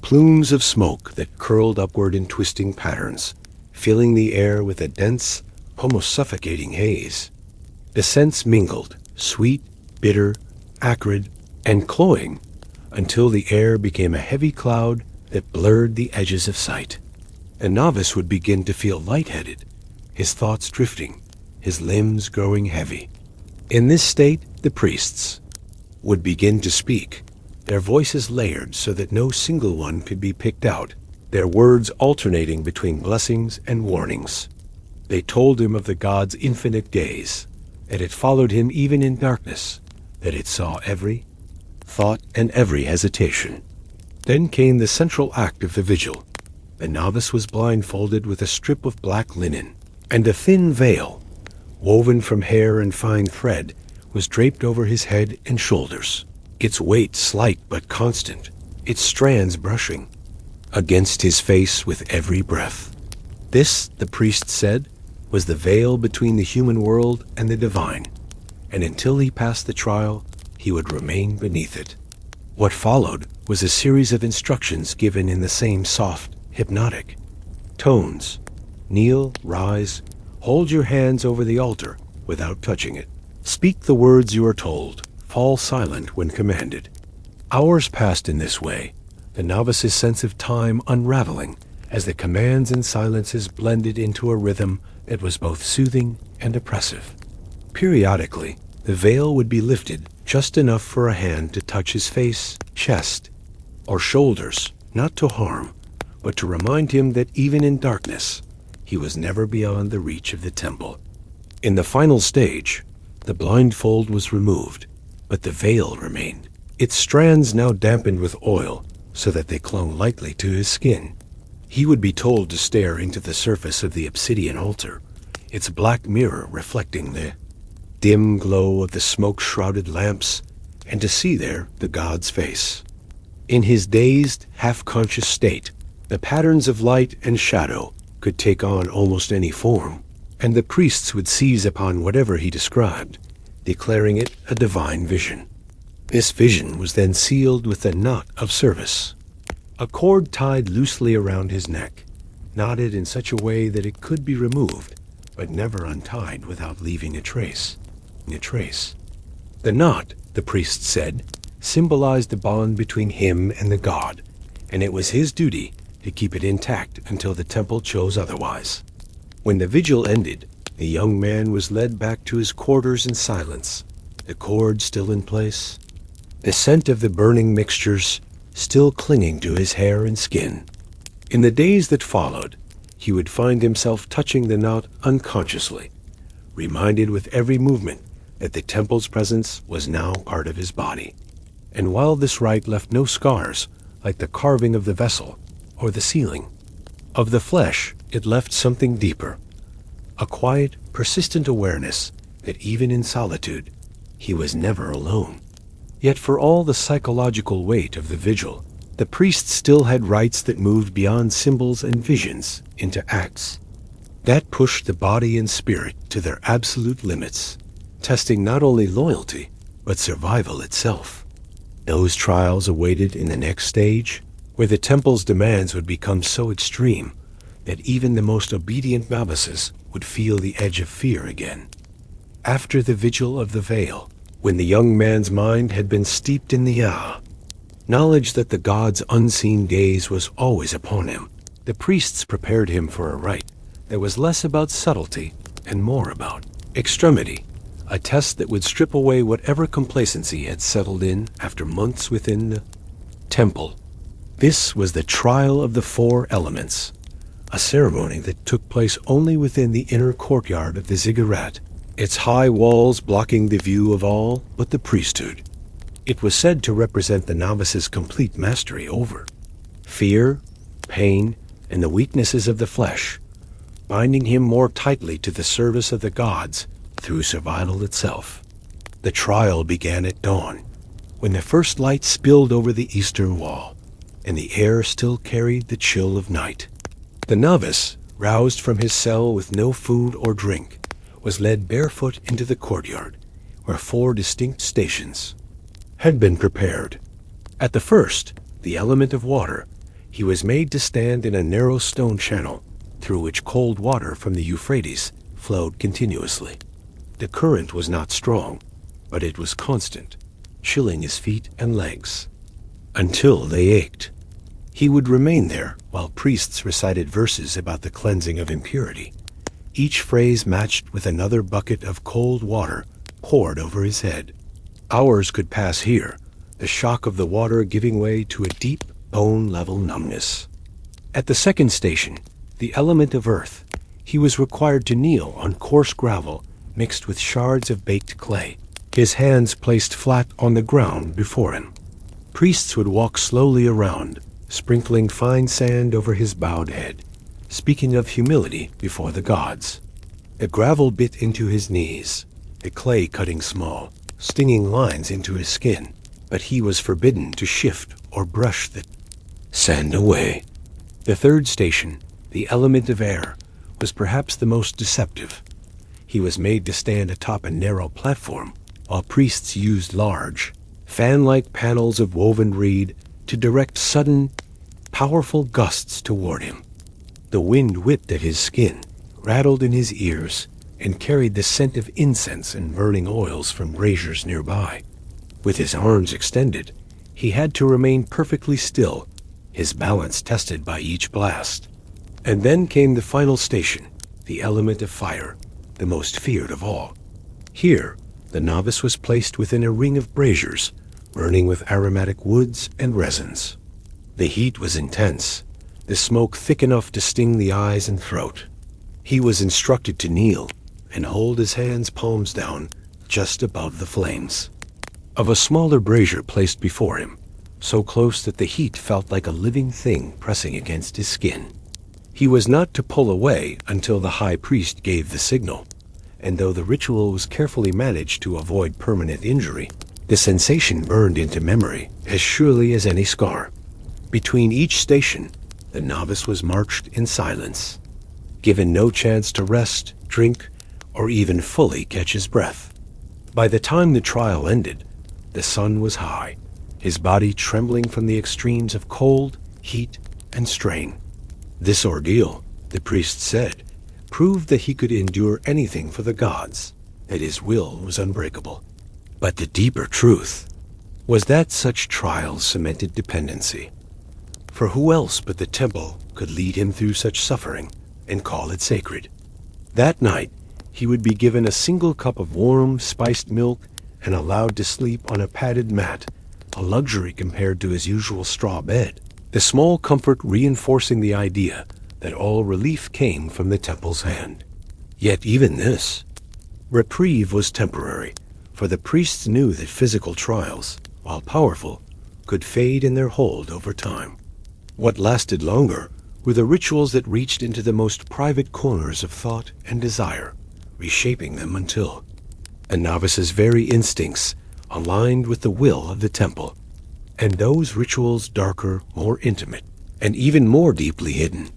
plumes of smoke that curled upward in twisting patterns, filling the air with a dense, almost suffocating haze. The scents mingled, sweet, bitter, acrid, and cloying, until the air became a heavy cloud that blurred the edges of sight. A novice would begin to feel lightheaded, his thoughts drifting, his limbs growing heavy. In this state, the priests would begin to speak, their voices layered so that no single one could be picked out, their words alternating between blessings and warnings. They told him of the god's infinite gaze, that it followed him even in darkness, that it saw every thought and every hesitation. Then came the central act of the vigil. The novice was blindfolded with a strip of black linen, and a thin veil, woven from hair and fine thread, was draped over his head and shoulders, its weight slight but constant, its strands brushing against his face with every breath. This, the priest said, was the veil between the human world and the divine, and until he passed the trial, he would remain beneath it. What followed was a series of instructions given in the same soft, hypnotic tones. Kneel, rise, hold your hands over the altar without touching it. Speak the words you are told, fall silent when commanded. Hours passed in this way, the novice's sense of time unraveling as the commands and silences blended into a rhythm that was both soothing and oppressive. Periodically, the veil would be lifted just enough for a hand to touch his face, chest, or shoulders, not to harm, but to remind him that even in darkness, he was never beyond the reach of the temple. In the final stage, the blindfold was removed, but the veil remained, its strands now dampened with oil so that they clung lightly to his skin. He would be told to stare into the surface of the obsidian altar, its black mirror reflecting the dim glow of the smoke-shrouded lamps, and to see there the god's face. In his dazed, half-conscious state, the patterns of light and shadow could take on almost any form, and the priests would seize upon whatever he described, declaring it a divine vision. This vision was then sealed with a knot of service, a cord tied loosely around his neck, knotted in such a way that it could be removed, but never untied without leaving a trace. The knot, the priest said, symbolized the bond between him and the god, and it was his duty to keep it intact until the temple chose otherwise. When the vigil ended, the young man was led back to his quarters in silence, the cord still in place, the scent of the burning mixtures still clinging to his hair and skin. In the days that followed, he would find himself touching the knot unconsciously, reminded with every movement that the temple's presence was now part of his body. And while this rite left no scars, like the carving of the vessel or the sealing of the flesh, it left something deeper, a quiet, persistent awareness that even in solitude, he was never alone. Yet for all the psychological weight of the vigil, The priests still had rites that moved beyond symbols and visions into acts. That pushed the body and spirit to their absolute limits, testing not only loyalty, but survival itself. Those trials awaited in the next stage, where the temple's demands would become so extreme that even the most obedient novices would feel the edge of fear again. After the Vigil of the Veil, when the young man's mind had been steeped in the knowledge that the god's unseen gaze was always upon him, the priests prepared him for a rite that was less about subtlety and more about extremity, a test that would strip away whatever complacency had settled in after months within the temple. This was the trial of the four elements, a ceremony that took place only within the inner courtyard of the ziggurat, its high walls blocking the view of all but the priesthood. It was said to represent the novice's complete mastery over fear, pain, and the weaknesses of the flesh, binding him more tightly to the service of the gods through survival itself. The trial began at dawn, when the first light spilled over the eastern wall, and the air still carried the chill of night. The novice, roused from his cell with no food or drink, was led barefoot into the courtyard, where 4 distinct stations had been prepared. At the first, the element of water, he was made to stand in a narrow stone channel through which cold water from the Euphrates flowed continuously. The current was not strong, but it was constant, chilling his feet and legs until they ached. He would remain there while priests recited verses about the cleansing of impurity, each phrase matched with another bucket of cold water poured over his head. Hours could pass here, the shock of the water giving way to a deep, bone-level numbness. At the second station, the element of earth, he was required to kneel on coarse gravel mixed with shards of baked clay, his hands placed flat on the ground before him. Priests would walk slowly around, sprinkling fine sand over his bowed head, speaking of humility before the gods. The gravel bit into his knees, the clay cutting small, stinging lines into his skin, but he was forbidden to shift or brush the sand away. The third station, the element of air, was perhaps the most deceptive. He was made to stand atop a narrow platform, while priests used large, fan-like panels of woven reed to direct sudden, powerful gusts toward him. The wind whipped at his skin, rattled in his ears, and carried the scent of incense and burning oils from braziers nearby. With his arms extended, he had to remain perfectly still, his balance tested by each blast. And then came the final station, the element of fire, the most feared of all. Here, the novice was placed within a ring of braziers, burning with aromatic woods and resins. The heat was intense, the smoke thick enough to sting the eyes and throat. He was instructed to kneel and hold his hands palms down just above the flames of a smaller brazier placed before him, so close that the heat felt like a living thing pressing against his skin. He was not to pull away until the high priest gave the signal, and though the ritual was carefully managed to avoid permanent injury, the sensation burned into memory as surely as any scar. Between each station, the novice was marched in silence, given no chance to rest, drink, or even fully catch his breath. By the time the trial ended, the sun was high, his body trembling from the extremes of cold, heat, and strain. This ordeal, the priest said, proved that he could endure anything for the gods, that his will was unbreakable. But the deeper truth was that such trials cemented dependency. For who else but the temple could lead him through such suffering and call it sacred? That night, he would be given a single cup of warm, spiced milk and allowed to sleep on a padded mat, a luxury compared to his usual straw bed, the small comfort reinforcing the idea that all relief came from the temple's hand. Yet even this reprieve was temporary, for the priests knew that physical trials, while powerful, could fade in their hold over time. What lasted longer were the rituals that reached into the most private corners of thought and desire, reshaping them until a novice's very instincts aligned with the will of the temple. And those rituals darker, more intimate, and even more deeply hidden,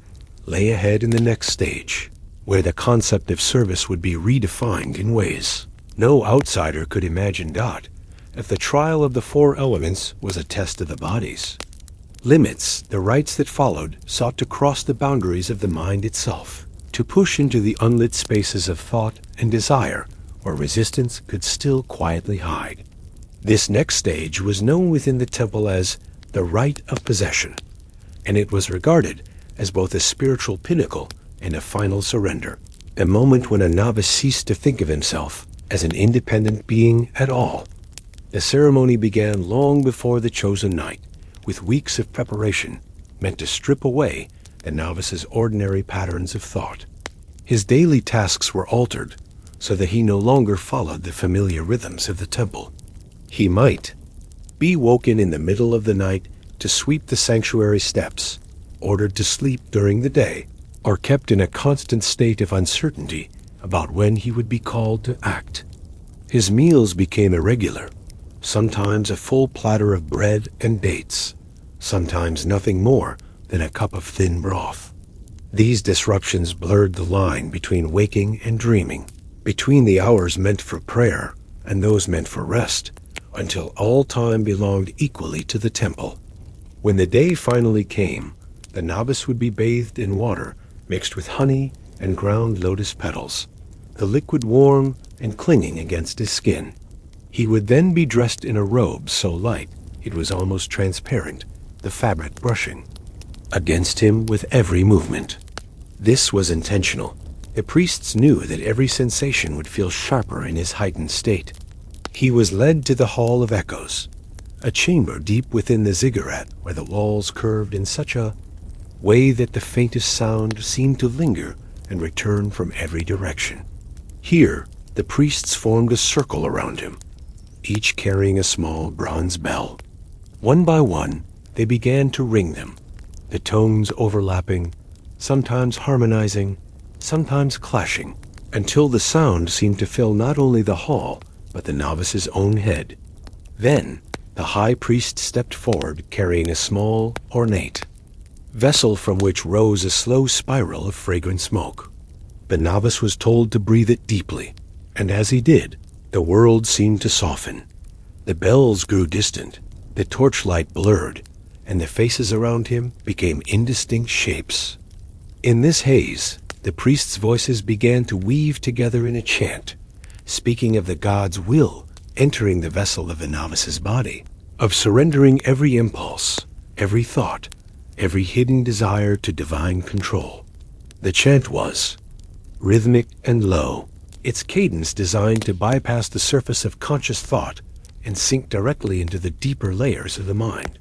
lay ahead in the next stage, where the concept of service would be redefined in ways no outsider could imagine. If the trial of the four elements was a test of the bodies, limits, the rites that followed sought to cross the boundaries of the mind itself, to push into the unlit spaces of thought and desire where resistance could still quietly hide. This next stage was known within the temple as the Rite of Possession, and it was regarded as both a spiritual pinnacle and a final surrender, a moment when a novice ceased to think of himself as an independent being at all. The ceremony began long before the chosen night, with weeks of preparation meant to strip away the novice's ordinary patterns of thought. His daily tasks were altered so that he no longer followed the familiar rhythms of the temple. He might be woken in the middle of the night to sweep the sanctuary steps, ordered to sleep during the day, or kept in a constant state of uncertainty about when he would be called to act. His meals became irregular, sometimes a full platter of bread and dates, sometimes nothing more than a cup of thin broth. These disruptions blurred the line between waking and dreaming, between the hours meant for prayer and those meant for rest, until all time belonged equally to the temple. When the day finally came, the novice would be bathed in water mixed with honey and ground lotus petals, the liquid warm and clinging against his skin. He would then be dressed in a robe so light it was almost transparent, the fabric brushing against him with every movement. This was intentional. The priests knew that every sensation would feel sharper in his heightened state. He was led to the Hall of Echoes, a chamber deep within the ziggurat where the walls curved in such a way that the faintest sound seemed to linger and return from every direction. Here, the priests formed a circle around him, each carrying a small bronze bell. One by one, they began to ring them, the tones overlapping, sometimes harmonizing, sometimes clashing, until the sound seemed to fill not only the hall, but the novice's own head. Then, the high priest stepped forward carrying a small, ornate vessel from which rose a slow spiral of fragrant smoke. The novice was told to breathe it deeply, and as he did, the world seemed to soften. The bells grew distant, the torchlight blurred, and the faces around him became indistinct shapes. In this haze, the priests' voices began to weave together in a chant, speaking of the god's will entering the vessel of the novice's body, of surrendering every impulse, every thought, every hidden desire to divine control. The chant was rhythmic and low, its cadence designed to bypass the surface of conscious thought and sink directly into the deeper layers of the mind.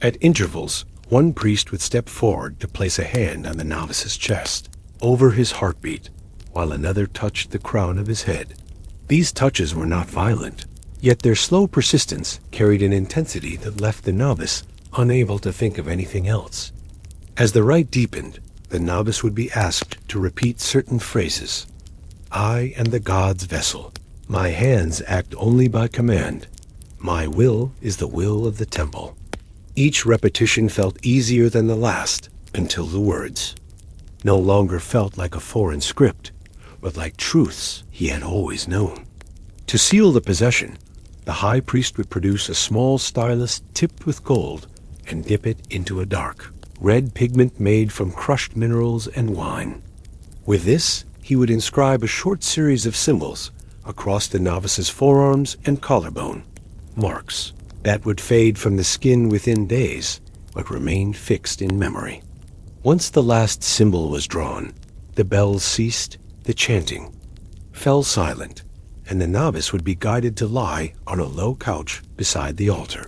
At intervals, one priest would step forward to place a hand on the novice's chest, over his heartbeat, while another touched the crown of his head. These touches were not violent, yet their slow persistence carried an intensity that left the novice unable to think of anything else. As the rite deepened, the novice would be asked to repeat certain phrases. I am the god's vessel. My hands act only by command. My will is the will of the temple. Each repetition felt easier than the last until the words no longer felt like a foreign script, but like truths he had always known. To seal the possession, the high priest would produce a small stylus tipped with gold and dip it into a dark, red pigment made from crushed minerals and wine. With this, he would inscribe a short series of symbols across the novice's forearms and collarbone, marks that would fade from the skin within days, but remain fixed in memory. Once the last symbol was drawn, the bells ceased, the chanting fell silent, and the novice would be guided to lie on a low couch beside the altar.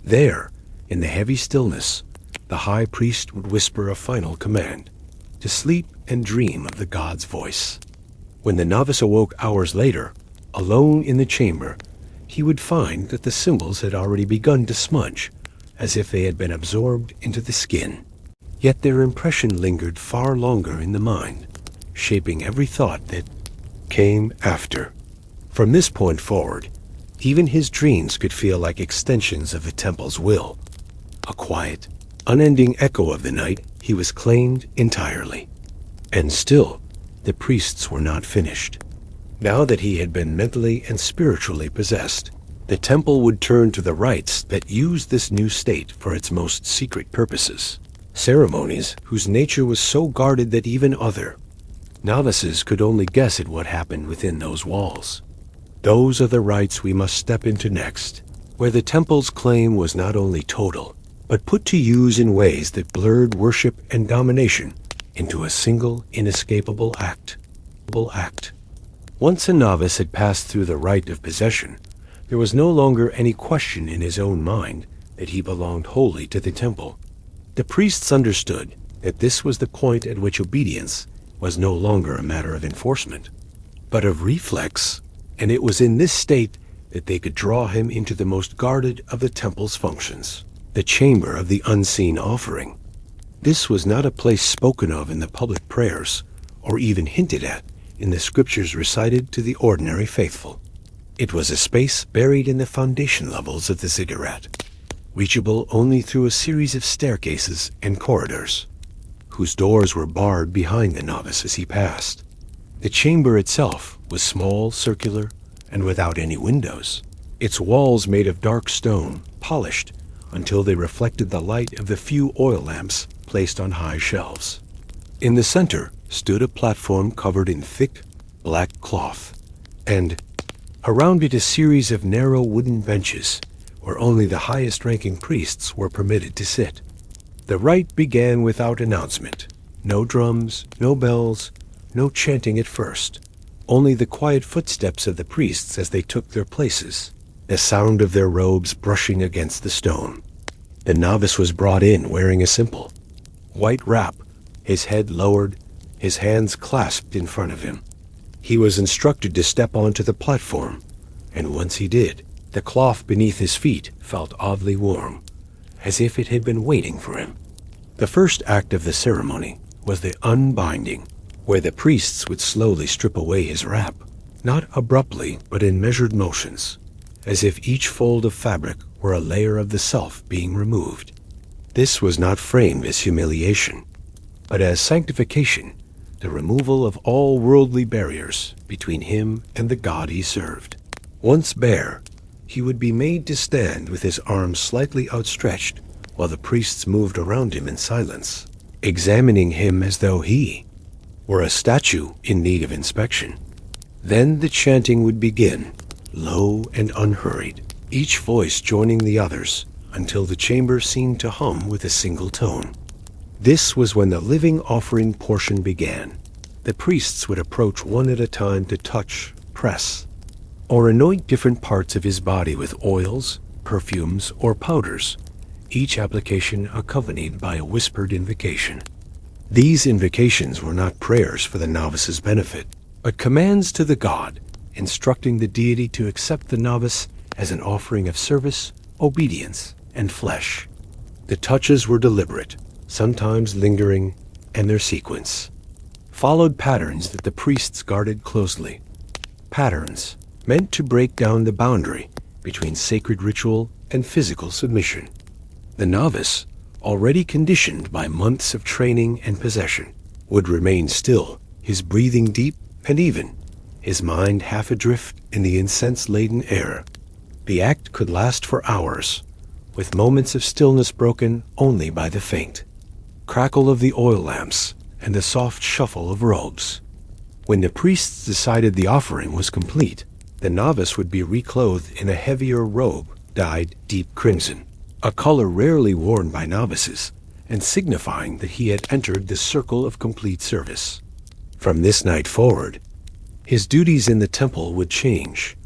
There, in the heavy stillness, the high priest would whisper a final command, to sleep and dream of the god's voice. When the novice awoke hours later, alone in the chamber, he would find that the symbols had already begun to smudge, as if they had been absorbed into the skin. Yet their impression lingered far longer in the mind, shaping every thought that came after. From this point forward, Even his dreams could feel like extensions of the temple's will. A quiet, unending echo of the night, he was claimed entirely. And still, the priests were not finished. Now that he had been mentally and spiritually possessed, the temple would turn to the rites that used this new state for its most secret purposes. Ceremonies whose nature was so guarded that even other novices could only guess at what happened within those walls. Those are the rites we must step into next, where the temple's claim was not only total, but put to use in ways that blurred worship and domination into a single, inescapable act. Once a novice had passed through the Rite of Possession, there was no longer any question in his own mind that he belonged wholly to the temple. The priests understood that this was the point at which obedience was no longer a matter of enforcement, but of reflex, and it was in this state that they could draw him into the most guarded of the temple's functions, the chamber of the unseen offering. This was not a place spoken of in the public prayers, or even hinted at in the scriptures recited to the ordinary faithful. It was a space buried in the foundation levels of the ziggurat, reachable only through a series of staircases and corridors, whose doors were barred behind the novice as he passed. The chamber itself was small, circular, and without any windows, its walls made of dark stone, polished until they reflected the light of the few oil lamps placed on high shelves. In the center stood a platform covered in thick, black cloth, and around it a series of narrow wooden benches where only the highest-ranking priests were permitted to sit. The rite began without announcement. No drums, no bells, no chanting at first. Only the quiet footsteps of the priests as they took their places, the sound of their robes brushing against the stone. The novice was brought in wearing a simple white wrap, his head lowered, his hands clasped in front of him. He was instructed to step onto the platform, and once he did, the cloth beneath his feet felt oddly warm, as if it had been waiting for him. The first act of the ceremony was the unbinding, where the priests would slowly strip away his wrap, not abruptly but in measured motions, as if each fold of fabric were a layer of the self being removed. This was not framed as humiliation, but as sanctification, the removal of all worldly barriers between him and the God he served. Once bare, he would be made to stand with his arms slightly outstretched while the priests moved around him in silence, examining him as though he were a statue in need of inspection. Then the chanting would begin, low and unhurried, each voice joining the others until the chamber seemed to hum with a single tone. This was when the living offering portion began. The priests would approach one at a time to touch, press, or anoint different parts of his body with oils, perfumes, or powders, each application accompanied by a whispered invocation. These invocations were not prayers for the novice's benefit, but commands to the god, instructing the deity to accept the novice as an offering of service, obedience, and flesh. The touches were deliberate, sometimes lingering, and their sequence followed patterns that the priests guarded closely. Patterns meant to break down the boundary between sacred ritual and physical submission. The novice, already conditioned by months of training and possession, would remain still, his breathing deep and even, his mind half adrift in the incense-laden air. The act could last for hours, with moments of stillness broken only by the faint crackle of the oil lamps and the soft shuffle of robes. When the priests decided the offering was complete, the novice would be reclothed in a heavier robe dyed deep crimson, a color rarely worn by novices, and signifying that he had entered the circle of complete service. From this night forward, his duties in the temple would change.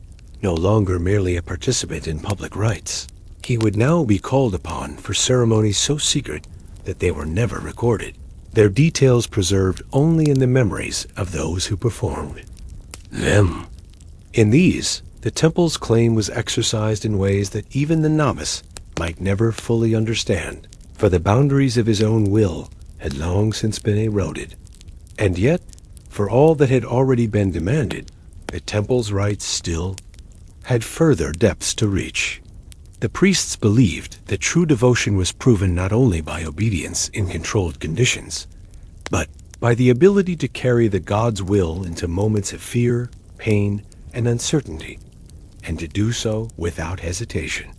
No longer merely a participant in public rites, he would now be called upon for ceremonies so secret that they were never recorded, their details preserved only in the memories of those who performed them. In these, the temple's claim was exercised in ways that even the novice might never fully understand, for the boundaries of his own will had long since been eroded. And yet, for all that had already been demanded, the temple's rites still had further depths to reach. The priests believed that true devotion was proven not only by obedience in controlled conditions, but by the ability to carry the God's will into moments of fear, pain, and uncertainty, and to do so without hesitation.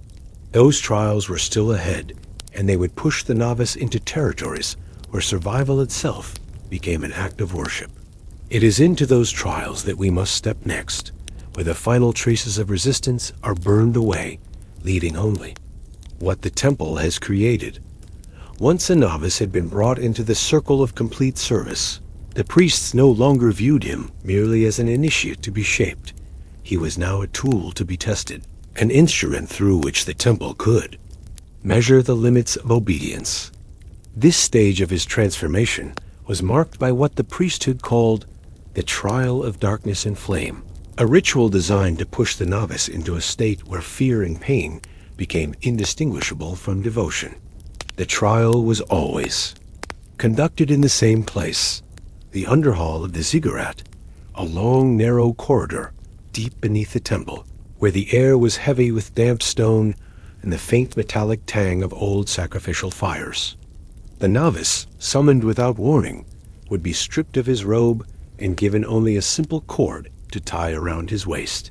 Those trials were still ahead, and they would push the novice into territories where survival itself became an act of worship. It is into those trials that we must step next, where the final traces of resistance are burned away, leaving only what the temple has created. Once a novice had been brought into the circle of complete service, the priests no longer viewed him merely as an initiate to be shaped. He was now a tool to be tested, an instrument through which the temple could measure the limits of obedience. This stage of his transformation was marked by what the priesthood called the trial of darkness and flame, a ritual designed to push the novice into a state where fear and pain became indistinguishable from devotion. The trial was always conducted in the same place, the underhall of the ziggurat, a long, narrow corridor deep beneath the temple, where the air was heavy with damp stone and the faint metallic tang of old sacrificial fires. The novice, summoned without warning, would be stripped of his robe and given only a simple cord to tie around his waist.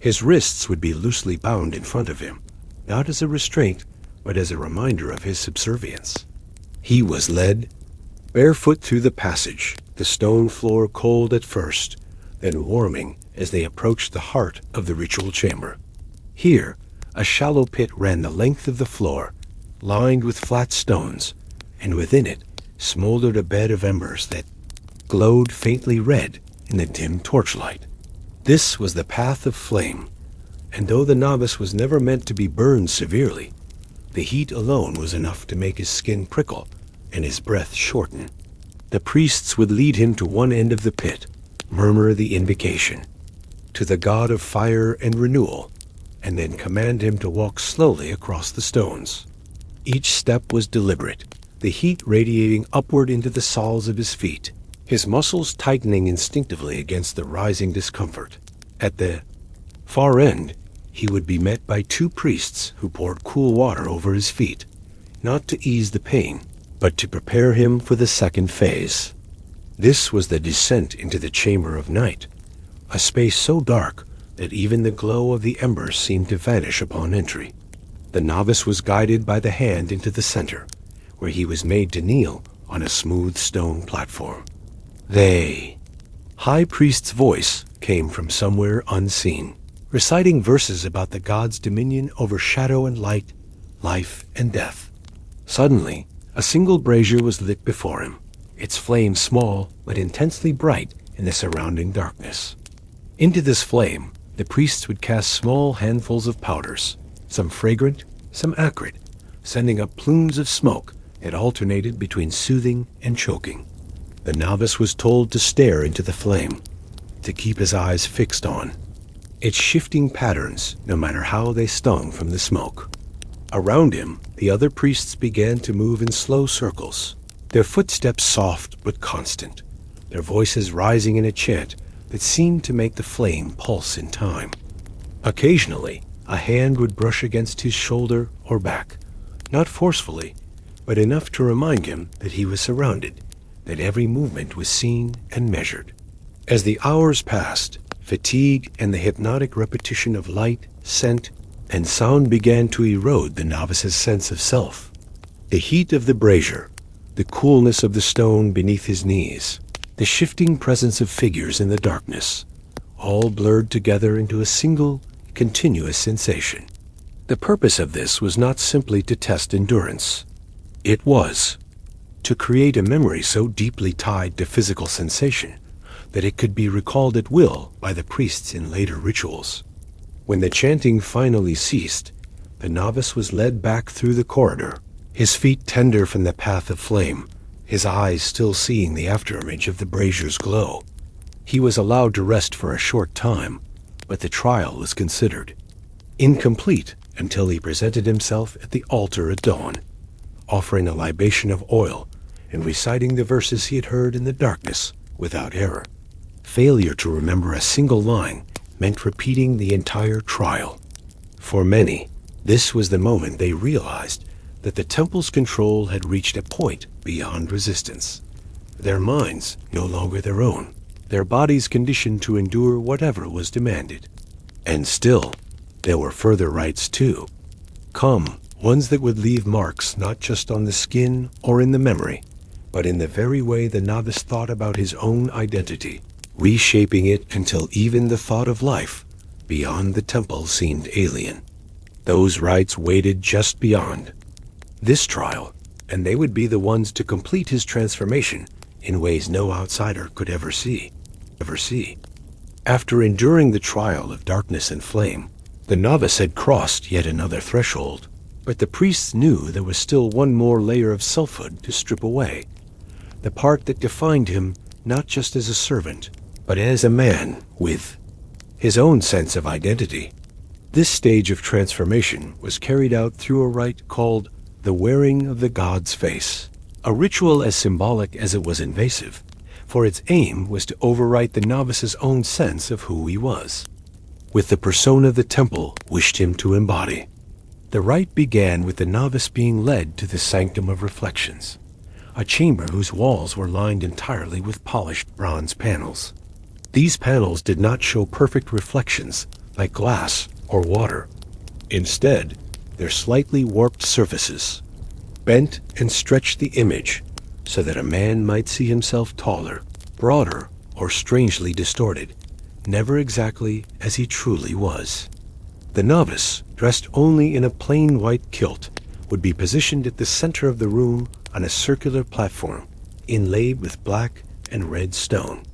His wrists would be loosely bound in front of him, not as a restraint, but as a reminder of his subservience. He was led barefoot through the passage, the stone floor cold at first, then warming as they approached the heart of the ritual chamber. Here, a shallow pit ran the length of the floor, lined with flat stones, and within it smoldered a bed of embers that glowed faintly red in the dim torchlight. This was the path of flame, and though the novice was never meant to be burned severely, the heat alone was enough to make his skin prickle and his breath shorten. The priests would lead him to one end of the pit, murmur the invocation to the god of fire and renewal, and then command him to walk slowly across the stones. Each step was deliberate, the heat radiating upward into the soles of his feet, his muscles tightening instinctively against the rising discomfort. At the far end, he would be met by two priests who poured cool water over his feet, not to ease the pain, but to prepare him for the second phase. This was the descent into the chamber of night, a space so dark that even the glow of the embers seemed to vanish upon entry. The novice was guided by the hand into the center, where he was made to kneel on a smooth stone platform. The high priest's voice came from somewhere unseen, reciting verses about the god's dominion over shadow and light, life and death. Suddenly, a single brazier was lit before him, its flame small but intensely bright in the surrounding darkness. Into this flame, the priests would cast small handfuls of powders, some fragrant, some acrid, sending up plumes of smoke that alternated between soothing and choking. The novice was told to stare into the flame, to keep his eyes fixed on its shifting patterns, no matter how they stung from the smoke. Around him, the other priests began to move in slow circles, their footsteps soft but constant, their voices rising in a chant that seemed to make the flame pulse in time. Occasionally, a hand would brush against his shoulder or back, not forcefully, but enough to remind him that he was surrounded, that every movement was seen and measured. As the hours passed, fatigue and the hypnotic repetition of light, scent, and sound began to erode the novice's sense of self. The heat of the brazier, the coolness of the stone beneath his knees, the shifting presence of figures in the darkness, all blurred together into a single, continuous sensation. The purpose of this was not simply to test endurance. It was to create a memory so deeply tied to physical sensation that it could be recalled at will by the priests in later rituals. When the chanting finally ceased, the novice was led back through the corridor, his feet tender from the path of flame, his eyes still seeing the afterimage of the brazier's glow. He was allowed to rest for a short time, but the trial was considered incomplete until he presented himself at the altar at dawn, offering a libation of oil and reciting the verses he had heard in the darkness without error. Failure to remember a single line meant repeating the entire trial. For many, this was the moment they realized that the temple's control had reached a point beyond resistance. Their minds no longer their own, their bodies conditioned to endure whatever was demanded. And still, there were further rites too. Ones that would leave marks not just on the skin or in the memory, but in the very way the novice thought about his own identity, reshaping it until even the thought of life beyond the temple seemed alien. Those rites waited just beyond this trial, and they would be the ones to complete his transformation in ways no outsider could ever see. After enduring the trial of darkness and flame, the novice had crossed yet another threshold, but the priests knew there was still one more layer of selfhood to strip away, the part that defined him not just as a servant, but as a man with his own sense of identity. This stage of transformation was carried out through a rite called the wearing of the god's face, a ritual as symbolic as it was invasive, for its aim was to overwrite the novice's own sense of who he was, with the persona the temple wished him to embody. The rite began with the novice being led to the Sanctum of Reflections, a chamber whose walls were lined entirely with polished bronze panels. These panels did not show perfect reflections like glass or water. Instead, their slightly warped surfaces bent and stretched the image so that a man might see himself taller, broader, or strangely distorted, never exactly as he truly was. The novice, dressed only in a plain white kilt, would be positioned at the center of the room on a circular platform, inlaid with black and red stone.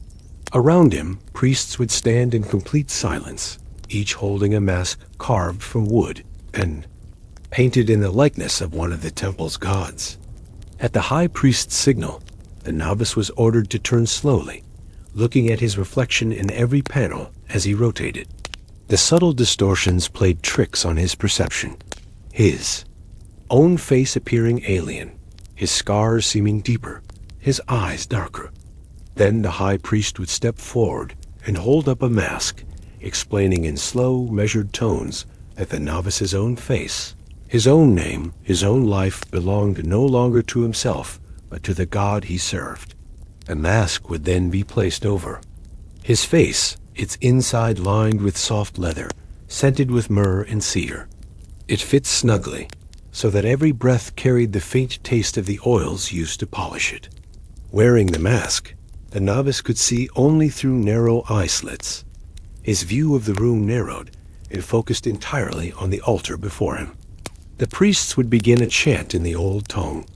Around him, priests would stand in complete silence, each holding a mask carved from wood and painted in the likeness of one of the temple's gods. At the high priest's signal, the novice was ordered to turn slowly, looking at his reflection in every panel as he rotated. The subtle distortions played tricks on his perception, his own face appearing alien, his scars seeming deeper, his eyes darker. Then the high priest would step forward and hold up a mask, explaining in slow, measured tones that the novice's own face, his own name, his own life belonged no longer to himself, but to the God he served. A mask would then be placed over his face, its inside lined with soft leather, scented with myrrh and cedar. It fit snugly, so that every breath carried the faint taste of the oils used to polish it. Wearing the mask, the novice could see only through narrow eye slits. His view of the room narrowed and focused entirely on the altar before him. The priests would begin a chant in the old tongue,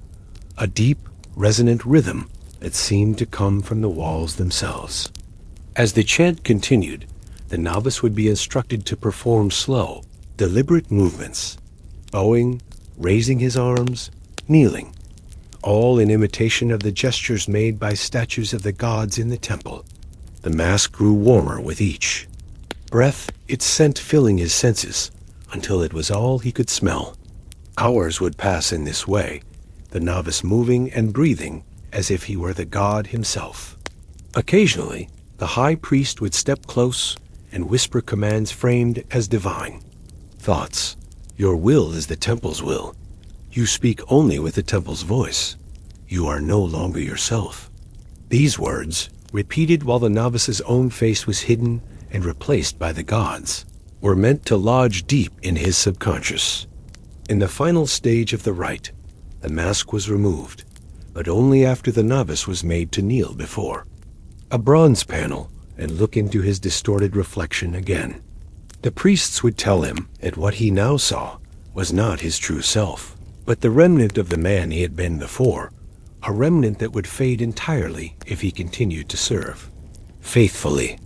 a deep, resonant rhythm that seemed to come from the walls themselves. As the chant continued, the novice would be instructed to perform slow, deliberate movements, bowing, raising his arms, kneeling, all in imitation of the gestures made by statues of the gods in the temple. The mask grew warmer with each breath, its scent filling his senses until it was all he could smell. Hours would pass in this way, the novice moving and breathing as if he were the god himself. Occasionally, the high priest would step close and whisper commands framed as divine. Thoughts. Your will is the temple's will. You speak only with the temple's voice. You are no longer yourself. These words, repeated while the novice's own face was hidden and replaced by the gods, were meant to lodge deep in his subconscious. In the final stage of the rite, the mask was removed, but only after the novice was made to kneel before a bronze panel and look into his distorted reflection again. The priests would tell him that what he now saw was not his true self, but the remnant of the man he had been before, a remnant that would fade entirely if he continued to serve faithfully.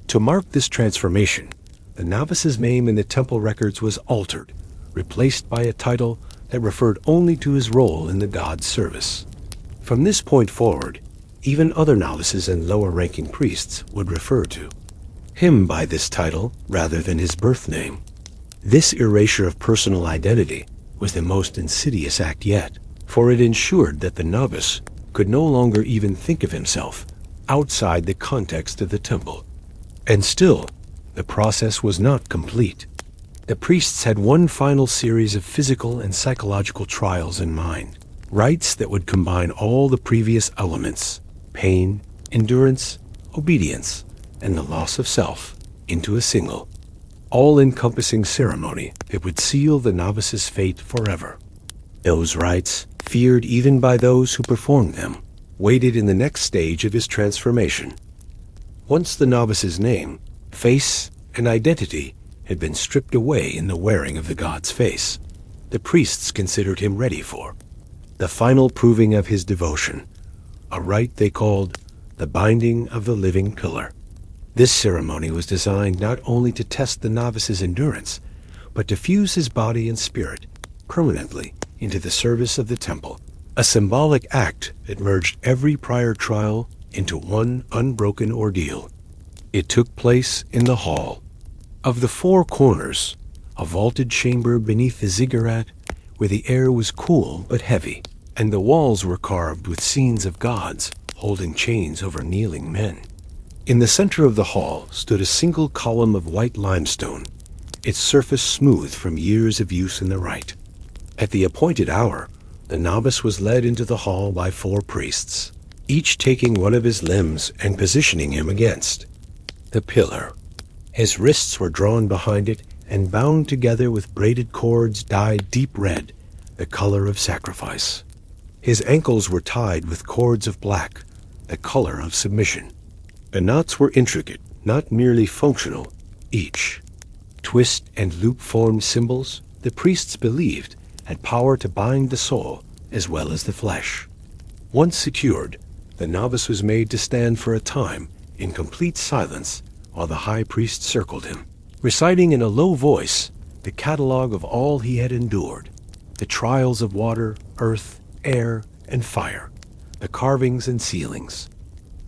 To mark this transformation, the novice's name in the temple records was altered, replaced by a title that referred only to his role in the god's service. From this point forward, even other novices and lower-ranking priests would refer to him by this title rather than his birth name. This erasure of personal identity was the most insidious act yet, for it ensured that the novice could no longer even think of himself outside the context of the temple. And still, the process was not complete. The priests had one final series of physical and psychological trials in mind, rites that would combine all the previous elements, pain, endurance, obedience, and the loss of self, into a single, all-encompassing ceremony that would seal the novice's fate forever. Those rites, feared even by those who performed them, waited in the next stage of his transformation. Once the novice's name, face, and identity had been stripped away in the wearing of the god's face, the priests considered him ready for the final proving of his devotion, a rite they called the binding of the living pillar. This ceremony was designed not only to test the novice's endurance, but to fuse his body and spirit permanently into the service of the temple, a symbolic act that merged every prior trial into one unbroken ordeal. It took place in the hall. Of the four corners, a vaulted chamber beneath the ziggurat where the air was cool but heavy, and the walls were carved with scenes of gods holding chains over kneeling men. In the center of the hall stood a single column of white limestone, its surface smooth from years of use in the rite. At the appointed hour, the novice was led into the hall by four priests, each taking one of his limbs and positioning him against the pillar. His wrists were drawn behind it and bound together with braided cords dyed deep red, the color of sacrifice. His ankles were tied with cords of black, the color of submission. The knots were intricate, not merely functional. Each twist and loop-formed symbols, the priests believed, had power to bind the soul as well as the flesh. Once secured, the novice was made to stand for a time in complete silence while the high priest circled him, reciting in a low voice the catalog of all he had endured, the trials of water, earth, air, and fire, the carvings and sealings,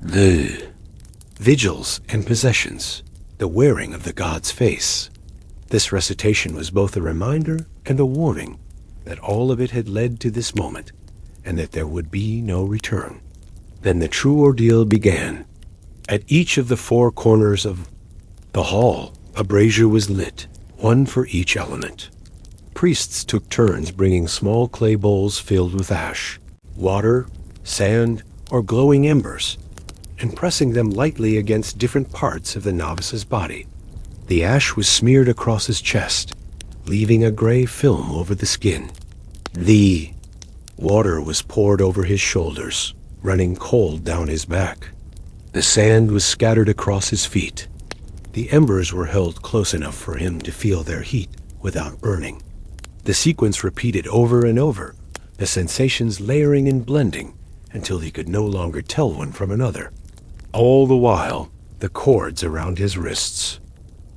the vigils and possessions, the wearing of the god's face. This recitation was both a reminder and a warning that all of it had led to this moment, and that there would be no return. Then the true ordeal began. At each of the four corners of the hall, a brazier was lit, one for each element. Priests took turns bringing small clay bowls filled with ash, water, sand, or glowing embers, and pressing them lightly against different parts of the novice's body. The ash was smeared across his chest, leaving a gray film over the skin. The water was poured over his shoulders, running cold down his back. The sand was scattered across his feet. The embers were held close enough for him to feel their heat without burning. The sequence repeated over and over, the sensations layering and blending until he could no longer tell one from another. All the while, the cords around his wrists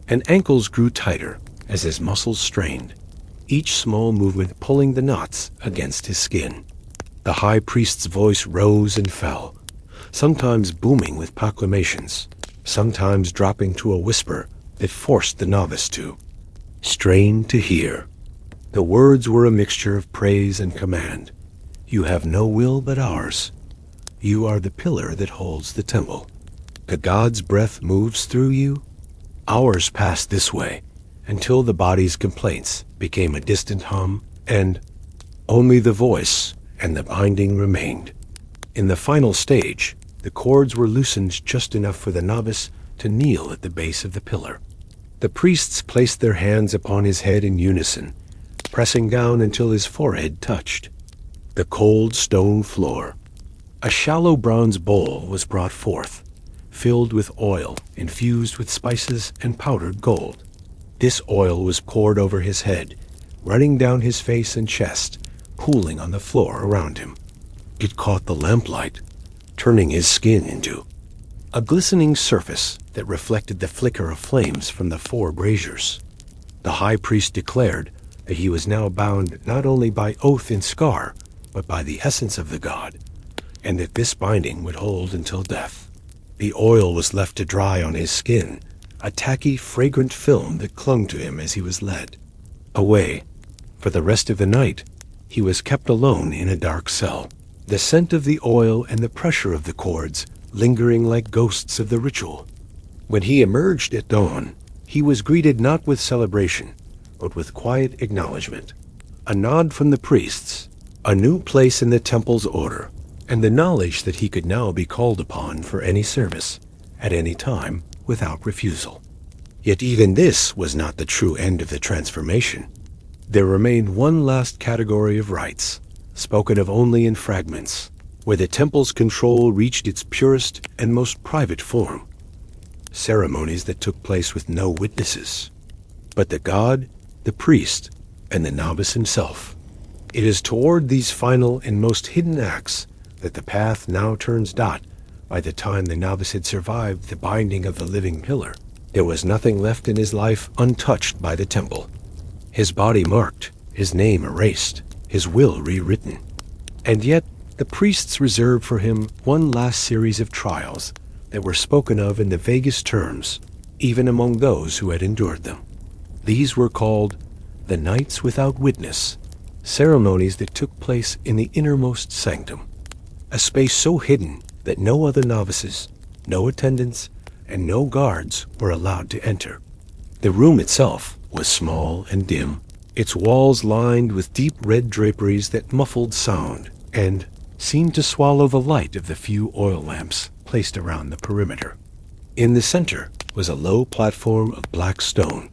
and ankles grew tighter as his muscles strained, each small movement pulling the knots against his skin. The high priest's voice rose and fell, sometimes booming with proclamations, sometimes dropping to a whisper that forced the novice to strain to hear. The words were a mixture of praise and command. You have no will but ours. You are the pillar that holds the temple. The god's breath moves through you. Hours passed this way until the body's complaints became a distant hum, and only the voice and the binding remained. In the final stage, the cords were loosened just enough for the novice to kneel at the base of the pillar. The priests placed their hands upon his head in unison, pressing down until his forehead touched the cold stone floor. A shallow bronze bowl was brought forth, filled with oil infused with spices and powdered gold. This oil was poured over his head, running down his face and chest, pooling on the floor around him. It caught the lamplight, turning his skin into a glistening surface that reflected the flicker of flames from the four braziers. The high priest declared that he was now bound not only by oath and scar, but by the essence of the god, and that this binding would hold until death. The oil was left to dry on his skin, a tacky, fragrant film that clung to him as he was led away. For the rest of the night, he was kept alone in a dark cell, the scent of the oil and the pressure of the cords lingering like ghosts of the ritual. When he emerged at dawn, He was greeted not with celebration, but with quiet acknowledgement. A nod from the priests, a new place in the temple's order, and the knowledge that he could now be called upon for any service, at any time, without refusal. Yet even this was not the true end of the transformation. There remained one last category of rites, spoken of only in fragments, where the temple's control reached its purest and most private form. Ceremonies that took place with no witnesses, but the god, the priest, and the novice himself. It is toward these final and most hidden acts that the path now turns. By the time the novice had survived the binding of the living pillar, there was nothing left in his life untouched by the temple. His body marked, his name erased, his will rewritten. And yet, the priests reserved for him one last series of trials that were spoken of in the vaguest terms, even among those who had endured them. These were called the Nights Without Witness, ceremonies that took place in the innermost sanctum, a space so hidden that no other novices, no attendants, and no guards were allowed to enter. The room itself was small and dim, its walls lined with deep red draperies that muffled sound and seemed to swallow the light of the few oil lamps placed around the perimeter. In the center was a low platform of black stone,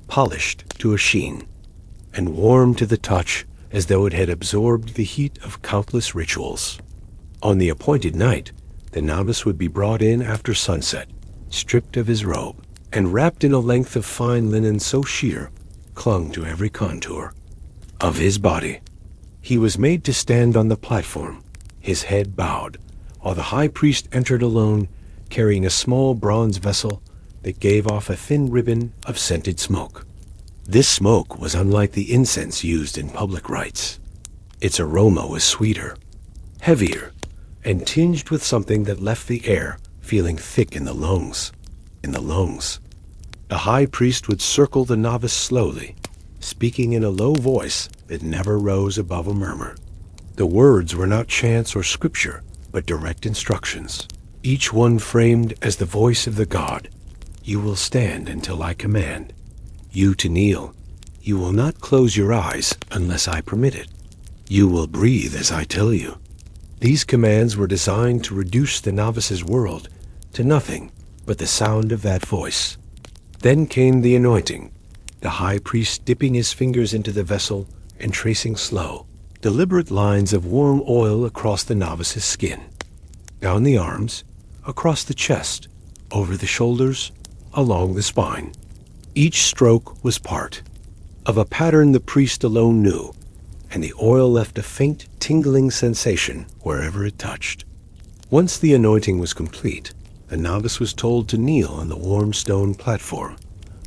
polished to a sheen, and warm to the touch as though it had absorbed the heat of countless rituals. On the appointed night, the novice would be brought in after sunset, stripped of his robe, and wrapped in a length of fine linen so sheer, clung to every contour of his body. He was made to stand on the platform, his head bowed, while the high priest entered alone, carrying a small bronze vessel that gave off a thin ribbon of scented smoke. This smoke was unlike the incense used in public rites. Its aroma was sweeter, heavier, and tinged with something that left the air feeling thick in the lungs. The high priest would circle the novice slowly, speaking in a low voice that never rose above a murmur. The words were not chants or scripture, but direct instructions, each one framed as the voice of the god. You will stand until I command. You to kneel. You will not close your eyes unless I permit it. You will breathe as I tell you. These commands were designed to reduce the novice's world to nothing but the sound of that voice. Then came the anointing, the high priest dipping his fingers into the vessel and tracing slow, deliberate lines of warm oil across the novice's skin, down the arms, across the chest, over the shoulders, along the spine. Each stroke was part of a pattern the priest alone knew, and the oil left a faint, tingling sensation wherever it touched. Once the anointing was complete, the novice was told to kneel on the warm stone platform,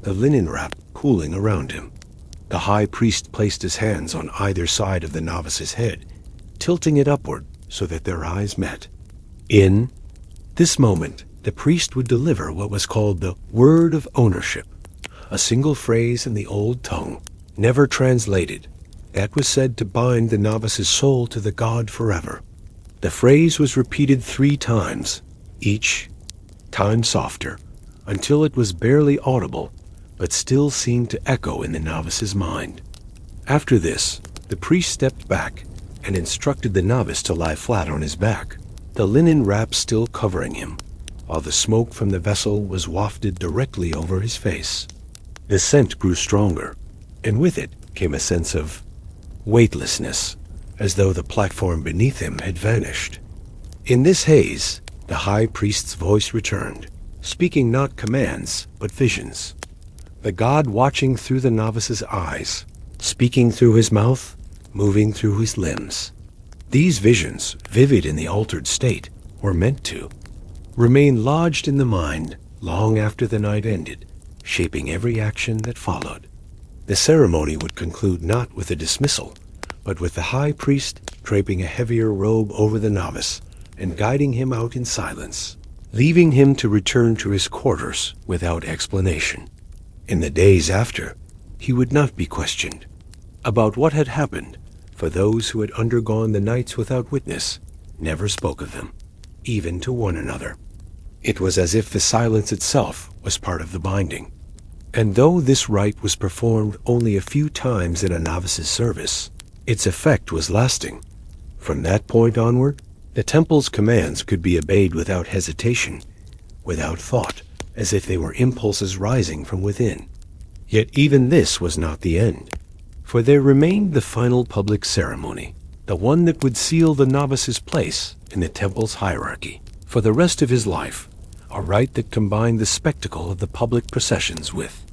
the linen wrap cooling around him. The high priest placed his hands on either side of the novice's head, tilting it upward so that their eyes met. In this moment, the priest would deliver what was called the word of ownership, a single phrase in the old tongue, never translated, that was said to bind the novice's soul to the god forever. The phrase was repeated 3 times, each time softer, until it was barely audible, but still seemed to echo in the novice's mind. After this, the priest stepped back and instructed the novice to lie flat on his back, the linen wrap still covering him, while the smoke from the vessel was wafted directly over his face. The scent grew stronger, and with it came a sense of weightlessness, as though the platform beneath him had vanished. In this haze, the high priest's voice returned, speaking not commands, but visions. The god watching through the novice's eyes, speaking through his mouth, moving through his limbs. These visions, vivid in the altered state, were meant to remain lodged in the mind long after the night ended, shaping every action that followed. The ceremony would conclude not with a dismissal, but with the high priest draping a heavier robe over the novice and guiding him out in silence, leaving him to return to his quarters without explanation. In the days after, he would not be questioned about what had happened, for those who had undergone the nights without witness never spoke of them, even to one another. It was as if the silence itself was part of the binding. And though this rite was performed only a few times in a novice's service, its effect was lasting. From that point onward, the temple's commands could be obeyed without hesitation, without thought, as if they were impulses rising from within. Yet even this was not the end, for there remained the final public ceremony, the one that would seal the novice's place in the temple's hierarchy for the rest of his life, a rite that combined the spectacle of the public processions with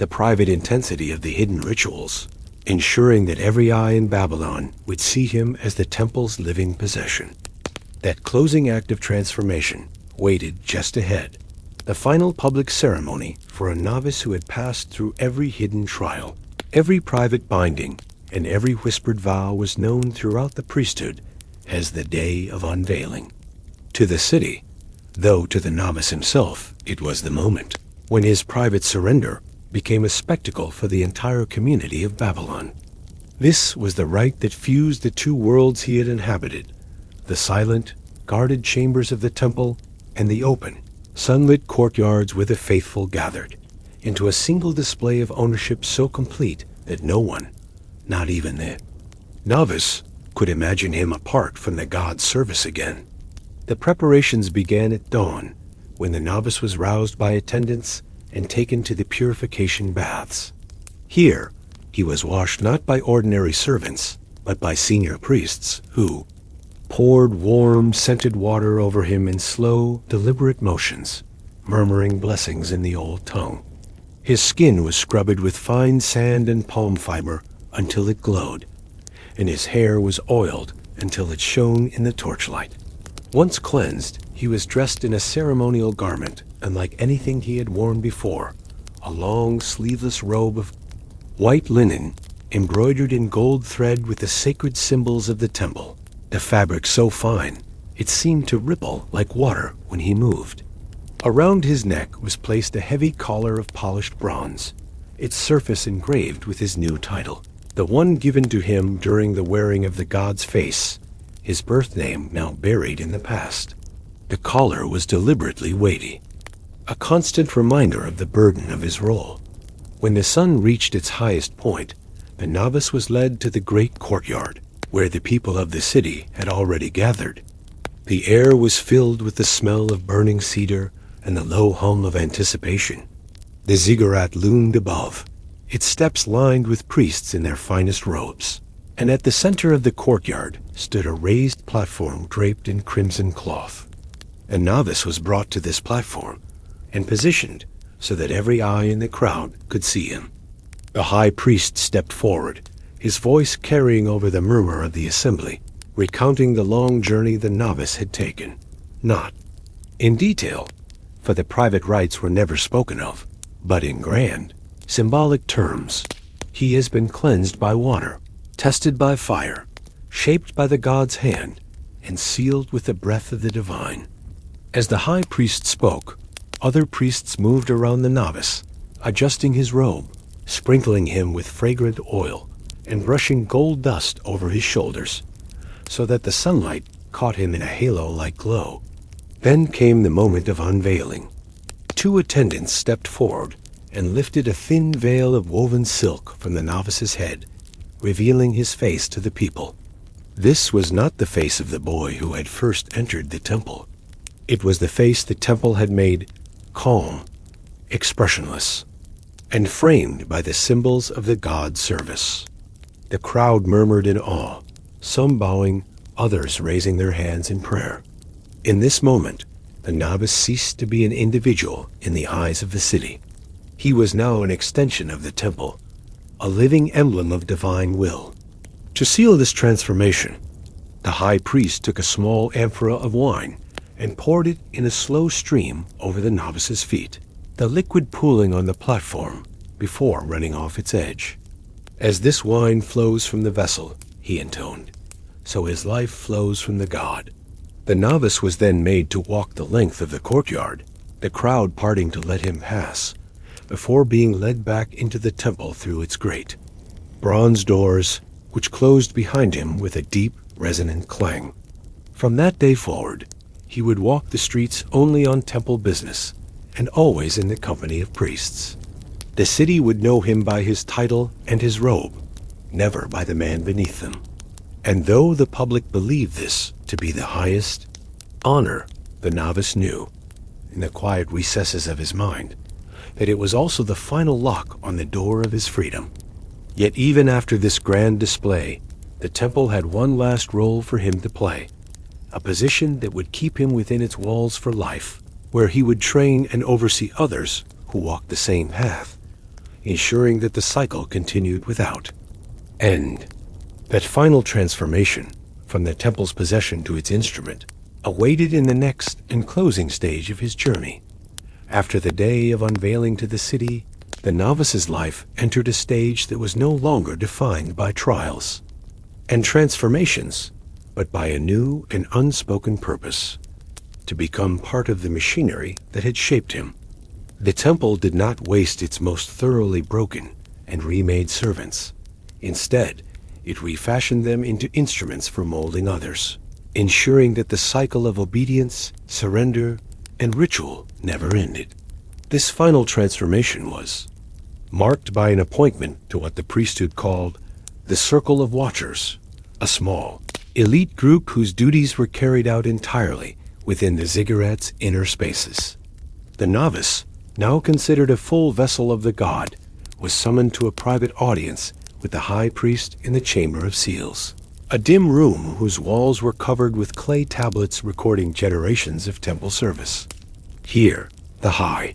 the private intensity of the hidden rituals, ensuring that every eye in Babylon would see him as the temple's living possession. That closing act of transformation waited just ahead, the final public ceremony for a novice who had passed through every hidden trial. Every private binding and every whispered vow was known throughout the priesthood as the Day of Unveiling. To the city, though to the novice himself, it was the moment when his private surrender became a spectacle for the entire community of Babylon. This was the rite that fused the two worlds he had inhabited, the silent, guarded chambers of the temple and the open, sunlit courtyards where the faithful gathered, into a single display of ownership so complete that no one, not even the novice, could imagine him apart from the god's service again. The preparations began at dawn, when the novice was roused by attendants and taken to the purification baths. Here, he was washed not by ordinary servants, but by senior priests who poured warm, scented water over him in slow, deliberate motions, murmuring blessings in the old tongue. His skin was scrubbed with fine sand and palm fiber until it glowed, and his hair was oiled until it shone in the torchlight. Once cleansed, he was dressed in a ceremonial garment unlike anything he had worn before, a long, sleeveless robe of white linen embroidered in gold thread with the sacred symbols of the temple, the fabric so fine it seemed to ripple like water when he moved. Around his neck was placed a heavy collar of polished bronze, its surface engraved with his new title, the one given to him during the wearing of the god's face, his birth name now buried in the past. The collar was deliberately weighty, a constant reminder of the burden of his role. When the sun reached its highest point, the novice was led to the great courtyard, where the people of the city had already gathered. The air was filled with the smell of burning cedar and the low hum of anticipation. The ziggurat loomed above, its steps lined with priests in their finest robes, and at the center of the courtyard stood a raised platform draped in crimson cloth. A novice was brought to this platform and positioned so that every eye in the crowd could see him. The high priest stepped forward, his voice carrying over the murmur of the assembly, recounting the long journey the novice had taken. Not in detail, for the private rites were never spoken of, but in grand, symbolic terms. He has been cleansed by water, tested by fire, shaped by the god's hand, and sealed with the breath of the divine. As the high priest spoke, other priests moved around the novice, adjusting his robe, sprinkling him with fragrant oil, and brushing gold dust over his shoulders, so that the sunlight caught him in a halo-like glow. Then came the moment of unveiling. Two attendants stepped forward and lifted a thin veil of woven silk from the novice's head, revealing his face to the people. This was not the face of the boy who had first entered the temple. It was the face the temple had made calm, expressionless, and framed by the symbols of the god's service. The crowd murmured in awe, some bowing, others raising their hands in prayer. In this moment, the novice ceased to be an individual in the eyes of the city. He was now an extension of the temple, a living emblem of divine will. To seal this transformation, the high priest took a small amphora of wine and poured it in a slow stream over the novice's feet, the liquid pooling on the platform before running off its edge. As this wine flows from the vessel, he intoned, so his life flows from the god. The novice was then made to walk the length of the courtyard, the crowd parting to let him pass, before being led back into the temple through its great bronze doors, which closed behind him with a deep, resonant clang. From that day forward, he would walk the streets only on temple business, and always in the company of priests. The city would know him by his title and his robe, never by the man beneath them. And though the public believed this to be the highest honor, the novice knew, in the quiet recesses of his mind, that it was also the final lock on the door of his freedom. Yet even after this grand display, the temple had one last role for him to play, a position that would keep him within its walls for life, where he would train and oversee others who walked the same path, ensuring that the cycle continued without end. That final transformation, from the temple's possession to its instrument, awaited in the next and closing stage of his journey. After the day of unveiling to the city, the novice's life entered a stage that was no longer defined by trials and transformations, but by a new and unspoken purpose, to become part of the machinery that had shaped him. The temple did not waste its most thoroughly broken and remade servants. Instead, it refashioned them into instruments for molding others, ensuring that the cycle of obedience, surrender, and ritual never ended. This final transformation was marked by an appointment to what the priesthood called the Circle of Watchers, a small, elite group whose duties were carried out entirely within the ziggurat's inner spaces. The novice, now considered a full vessel of the god, was summoned to a private audience with the high priest in the Chamber of Seals, a dim room whose walls were covered with clay tablets recording generations of temple service. Here, the high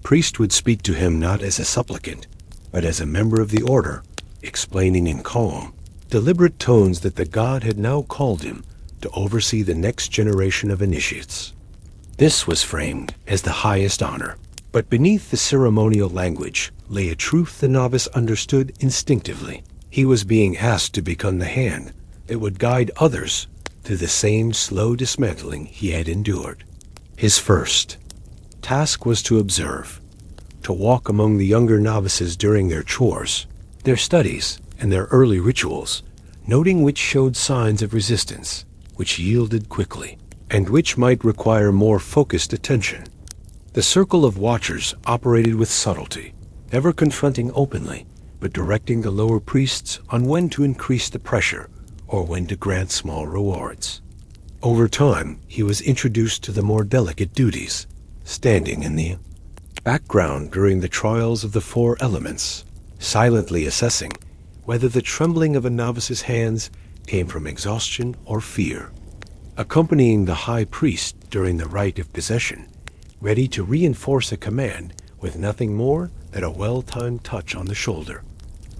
priest would speak to him not as a supplicant, but as a member of the order, explaining in calm, deliberate tones that the god had now called him to oversee the next generation of initiates. This was framed as the highest honor, but beneath the ceremonial language lay a truth the novice understood instinctively. He was being asked to become the hand that would guide others through the same slow dismantling he had endured. His first task was to observe, to walk among the younger novices during their chores, their studies, and their early rituals, noting which showed signs of resistance, which yielded quickly, and which might require more focused attention. The Circle of Watchers operated with subtlety, never confronting openly, but directing the lower priests on when to increase the pressure or when to grant small rewards. Over time, he was introduced to the more delicate duties, standing in the background during the trials of the four elements, silently assessing whether the trembling of a novice's hands came from exhaustion or fear, accompanying the high priest during the Rite of Possession, ready to reinforce a command with nothing more than a well-timed touch on the shoulder,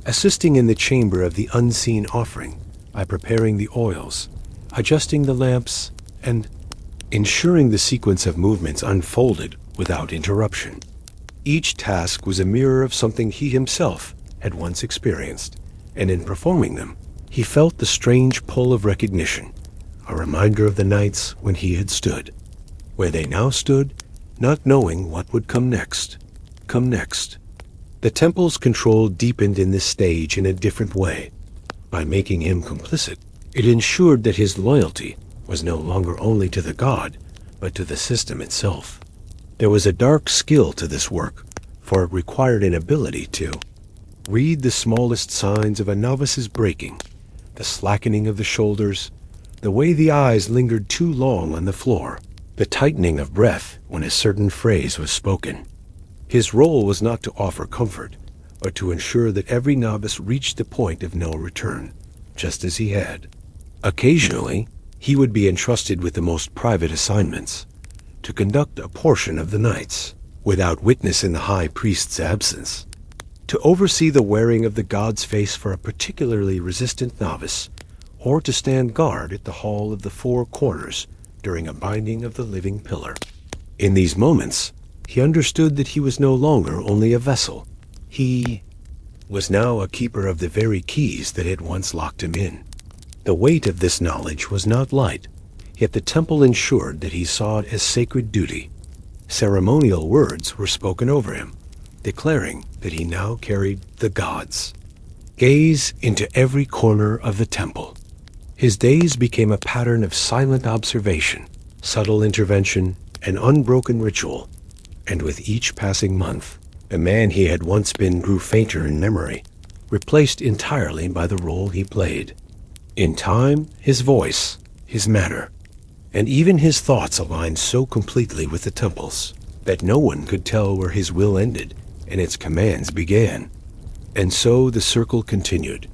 assisting in the chamber of the unseen offering by preparing the oils, adjusting the lamps, and ensuring the sequence of movements unfolded without interruption. Each task was a mirror of something he himself had once experienced, and in performing them, he felt the strange pull of recognition, a reminder of the nights when he had stood, where they now stood, not knowing what would come next. The temple's control deepened in this stage in a different way. By making him complicit, it ensured that his loyalty was no longer only to the god, but to the system itself. There was a dark skill to this work, for it required an ability to read the smallest signs of a novice's breaking, the slackening of the shoulders, the way the eyes lingered too long on the floor, the tightening of breath when a certain phrase was spoken. His role was not to offer comfort, but to ensure that every novice reached the point of no return, just as he had. Occasionally, he would be entrusted with the most private assignments, to conduct a portion of the nights, without witness in the high priest's absence, to oversee the wearing of the god's face for a particularly resistant novice, or to stand guard at the hall of the four corners during a binding of the living pillar. In these moments, he understood that he was no longer only a vessel. He was now a keeper of the very keys that had once locked him in. The weight of this knowledge was not light, yet the temple ensured that he saw it as sacred duty. Ceremonial words were spoken over him, declaring that he now carried the gods' gaze into every corner of the temple. His days became a pattern of silent observation, subtle intervention, and unbroken ritual, and with each passing month, The man he had once been grew fainter in memory, replaced entirely by the role he played. In time, his voice, his manner, and even his thoughts aligned so completely with the temple's that no one could tell where his will ended and its commands began. And so the circle continued.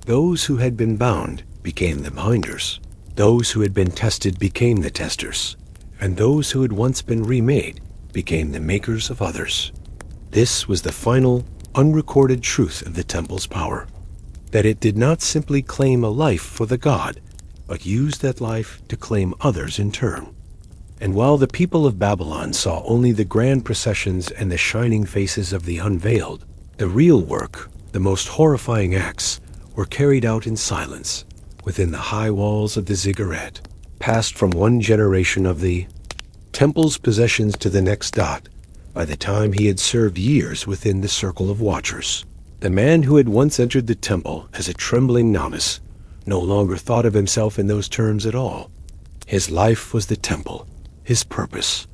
Those who had been bound became the binders. Those who had been tested became the testers. And those who had once been remade became the makers of others. This was the final, unrecorded truth of the temple's power, that it did not simply claim a life for the god, but used that life to claim others in turn. And while the people of Babylon saw only the grand processions and the shining faces of the unveiled, the real work, the most horrifying acts, were carried out in silence within the high walls of the ziggurat, passed from one generation of the temple's possessions to the next dot by the time he had served years within the circle of watchers. The man who had once entered the temple as a trembling novice no longer thought of himself in those terms at all. His life was the temple, his purpose,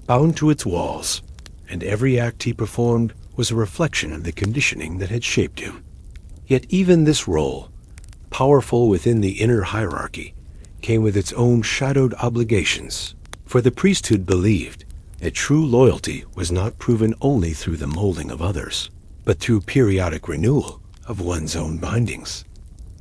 bound to its walls, and every act he performed was a reflection of the conditioning that had shaped him. Yet even this role, powerful within the inner hierarchy, came with its own shadowed obligations, for the priesthood believed that true loyalty was not proven only through the molding of others, but through periodic renewal of one's own bindings.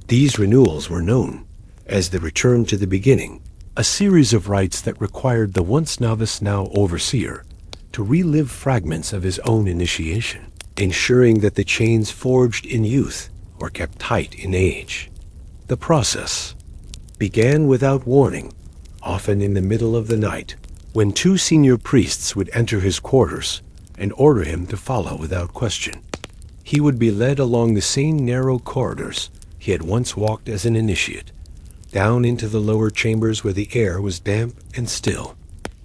These renewals were known as the return to the beginning, a series of rites that required the once novice, now overseer, to relive fragments of his own initiation, ensuring that the chains forged in youth were kept tight in age. The process began without warning, often in the middle of the night, when two senior priests would enter his quarters and order him to follow without question. He would be led along the same narrow corridors he had once walked as an initiate, down into the lower chambers where the air was damp and still.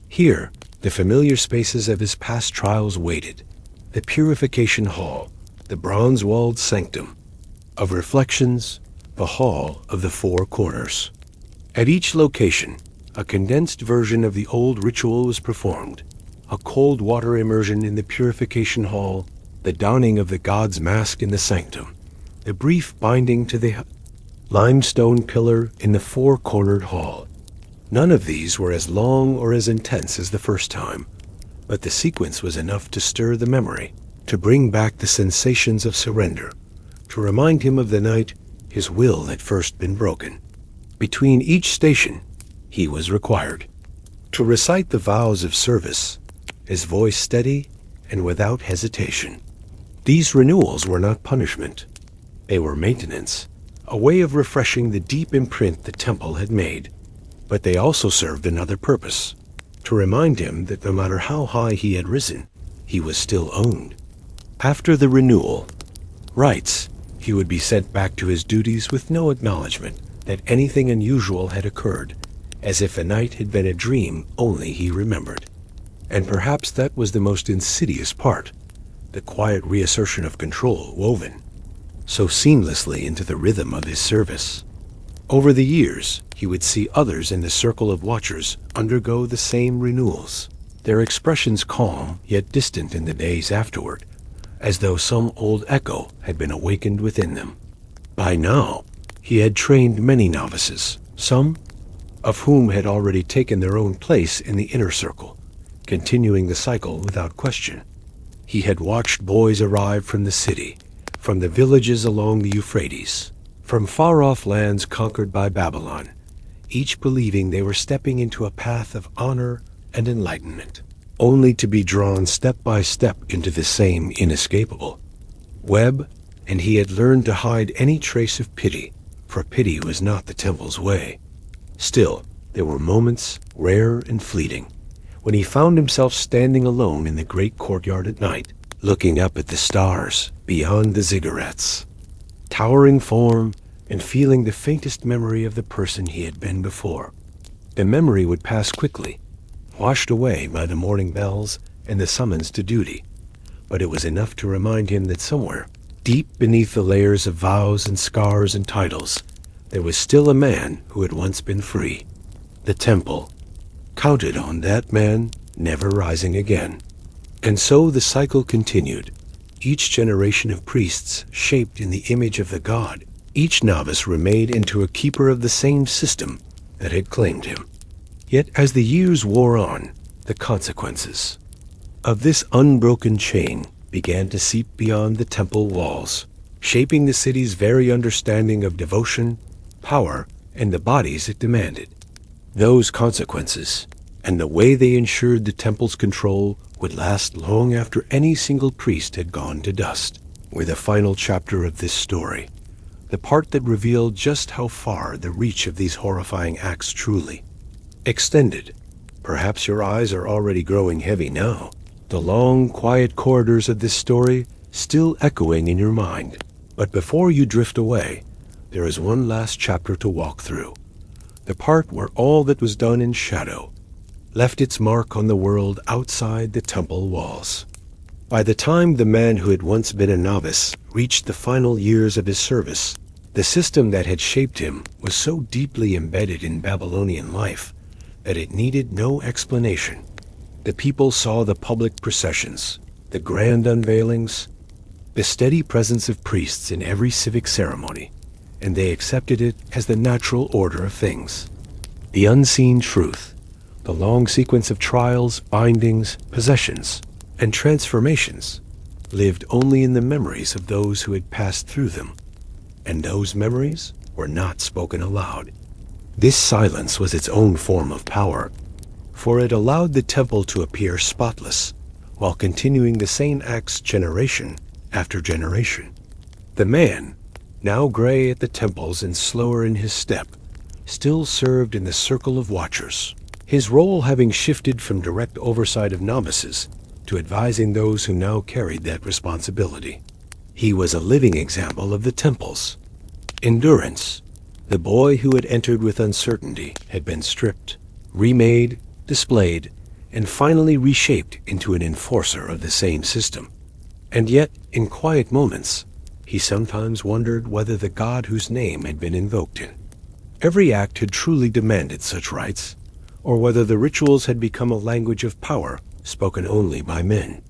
Here, the familiar spaces of his past trials waited, the purification hall, the bronze-walled sanctum of reflections, the hall of the four corners. At each location, a condensed version of the old ritual was performed, a cold water immersion in the purification hall, the donning of the god's mask in the sanctum, the brief binding to the limestone pillar in the four-cornered hall. None of these were as long or as intense as the first time, but the sequence was enough to stir the memory, to bring back the sensations of surrender, to remind him of the night his will had first been broken. Between each station, he was required to recite the vows of service, his voice steady and without hesitation. These renewals were not punishment. They were maintenance, a way of refreshing the deep imprint the temple had made. But they also served another purpose, to remind him that no matter how high he had risen, he was still owned. After the renewal rites, he would be sent back to his duties with no acknowledgement that anything unusual had occurred, as if the night had been a dream only he remembered. And perhaps that was the most insidious part, the quiet reassertion of control woven so seamlessly into the rhythm of his service. Over the years, he would see others in the circle of watchers undergo the same renewals, their expressions calm yet distant in the days afterward, as though some old echo had been awakened within them. By now, he had trained many novices, some of whom had already taken their own place in the inner circle, continuing the cycle without question. He had watched boys arrive from the city, from the villages along the Euphrates, from far-off lands conquered by Babylon, each believing they were stepping into a path of honor and enlightenment, only to be drawn step by step into the same inescapable web, and he had learned to hide any trace of pity, for pity was not the temple's way. Still, there were moments, rare and fleeting, when he found himself standing alone in the great courtyard at night, looking up at the stars beyond the ziggurats, towering form, and feeling the faintest memory of the person he had been before. The memory would pass quickly, washed away by the morning bells and the summons to duty, but it was enough to remind him that somewhere, deep beneath the layers of vows and scars and titles, there was still a man who had once been free. The temple counted on that man never rising again. And so the cycle continued, each generation of priests shaped in the image of the god, each novice remade into a keeper of the same system that had claimed him. Yet as the years wore on, the consequences of this unbroken chain began to seep beyond the temple walls, shaping the city's very understanding of devotion, power, and the bodies it demanded. Those consequences, and the way they ensured the temple's control would last long after any single priest had gone to dust, were the final chapter of this story, the part that revealed just how far the reach of these horrifying acts truly extended. Perhaps your eyes are already growing heavy now, the long, quiet corridors of this story still echoing in your mind. But before you drift away, there is one last chapter to walk through, the part where all that was done in shadow left its mark on the world outside the temple walls. By the time the man who had once been a novice reached the final years of his service, the system that had shaped him was so deeply embedded in Babylonian life that it needed no explanation. The people saw the public processions, the grand unveilings, the steady presence of priests in every civic ceremony, and they accepted it as the natural order of things. The unseen truth, the long sequence of trials, bindings, possessions, and transformations, lived only in the memories of those who had passed through them, and those memories were not spoken aloud. This silence was its own form of power, for it allowed the temple to appear spotless, while continuing the same acts generation after generation. The man, now gray at the temples and slower in his step, still served in the circle of watchers, his role having shifted from direct oversight of novices to advising those who now carried that responsibility. He was a living example of the temple's endurance. The boy who had entered with uncertainty had been stripped, remade, displayed, and finally reshaped into an enforcer of the same system. And yet, in quiet moments, he sometimes wondered whether the god whose name had been invoked in every act had truly demanded such rites, or whether the rituals had become a language of power spoken only by men.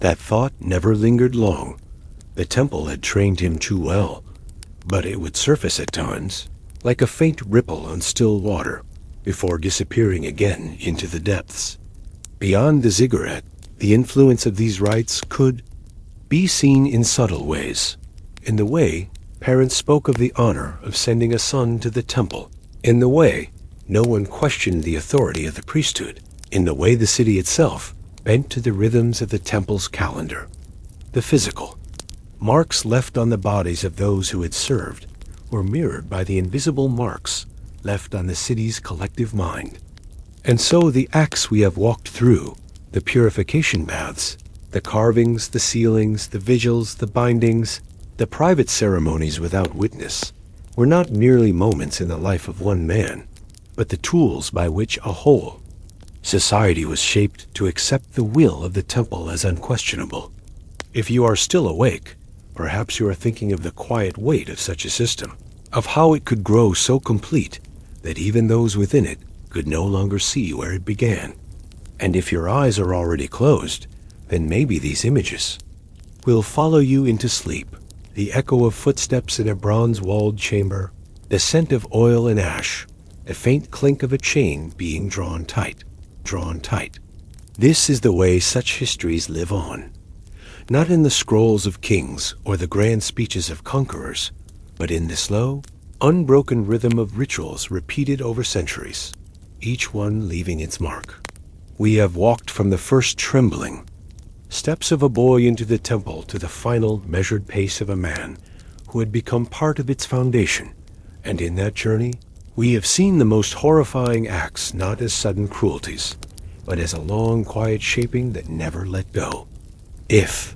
That thought never lingered long. The temple had trained him too well, but it would surface at times, like a faint ripple on still water, before disappearing again into the depths. Beyond the ziggurat, the influence of these rites could be seen in subtle ways, in the way parents spoke of the honor of sending a son to the temple, in the way no one questioned the authority of the priesthood, in the way the city itself bent to the rhythms of the temple's calendar. The physical marks left on the bodies of those who had served were mirrored by the invisible marks left on the city's collective mind. And so the acts we have walked through, the purification baths, the carvings, the sealings, the vigils, the bindings, the private ceremonies without witness, were not merely moments in the life of one man, but the tools by which a whole society was shaped to accept the will of the temple as unquestionable. If you are still awake, perhaps you are thinking of the quiet weight of such a system, of how it could grow so complete that even those within it could no longer see where it began. And if your eyes are already closed, then maybe these images will follow you into sleep. The echo of footsteps in a bronze-walled chamber, the scent of oil and ash, the faint clink of a chain being drawn tight. This is the way such histories live on. Not in the scrolls of kings or the grand speeches of conquerors, but in the slow, unbroken rhythm of rituals repeated over centuries, each one leaving its mark. We have walked from the first trembling steps of a boy into the temple to the final measured pace of a man who had become part of its foundation, and in that journey we have seen the most horrifying acts not as sudden cruelties, but as a long, quiet shaping that never let go. If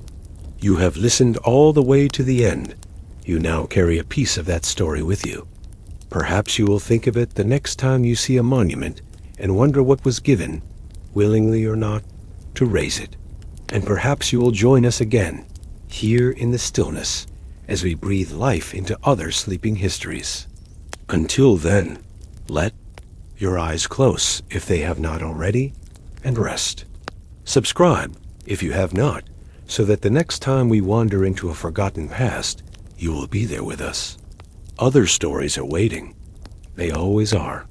you have listened all the way to the end, you now carry a piece of that story with you. Perhaps you will think of it the next time you see a monument and wonder what was given, willingly or not, to raise it. And perhaps you will join us again, here in the stillness, as we breathe life into other sleeping histories. Until then, let your eyes close if they have not already, and rest. Subscribe if you have not, so that the next time we wander into a forgotten past, you will be there with us. Other stories are waiting. They always are.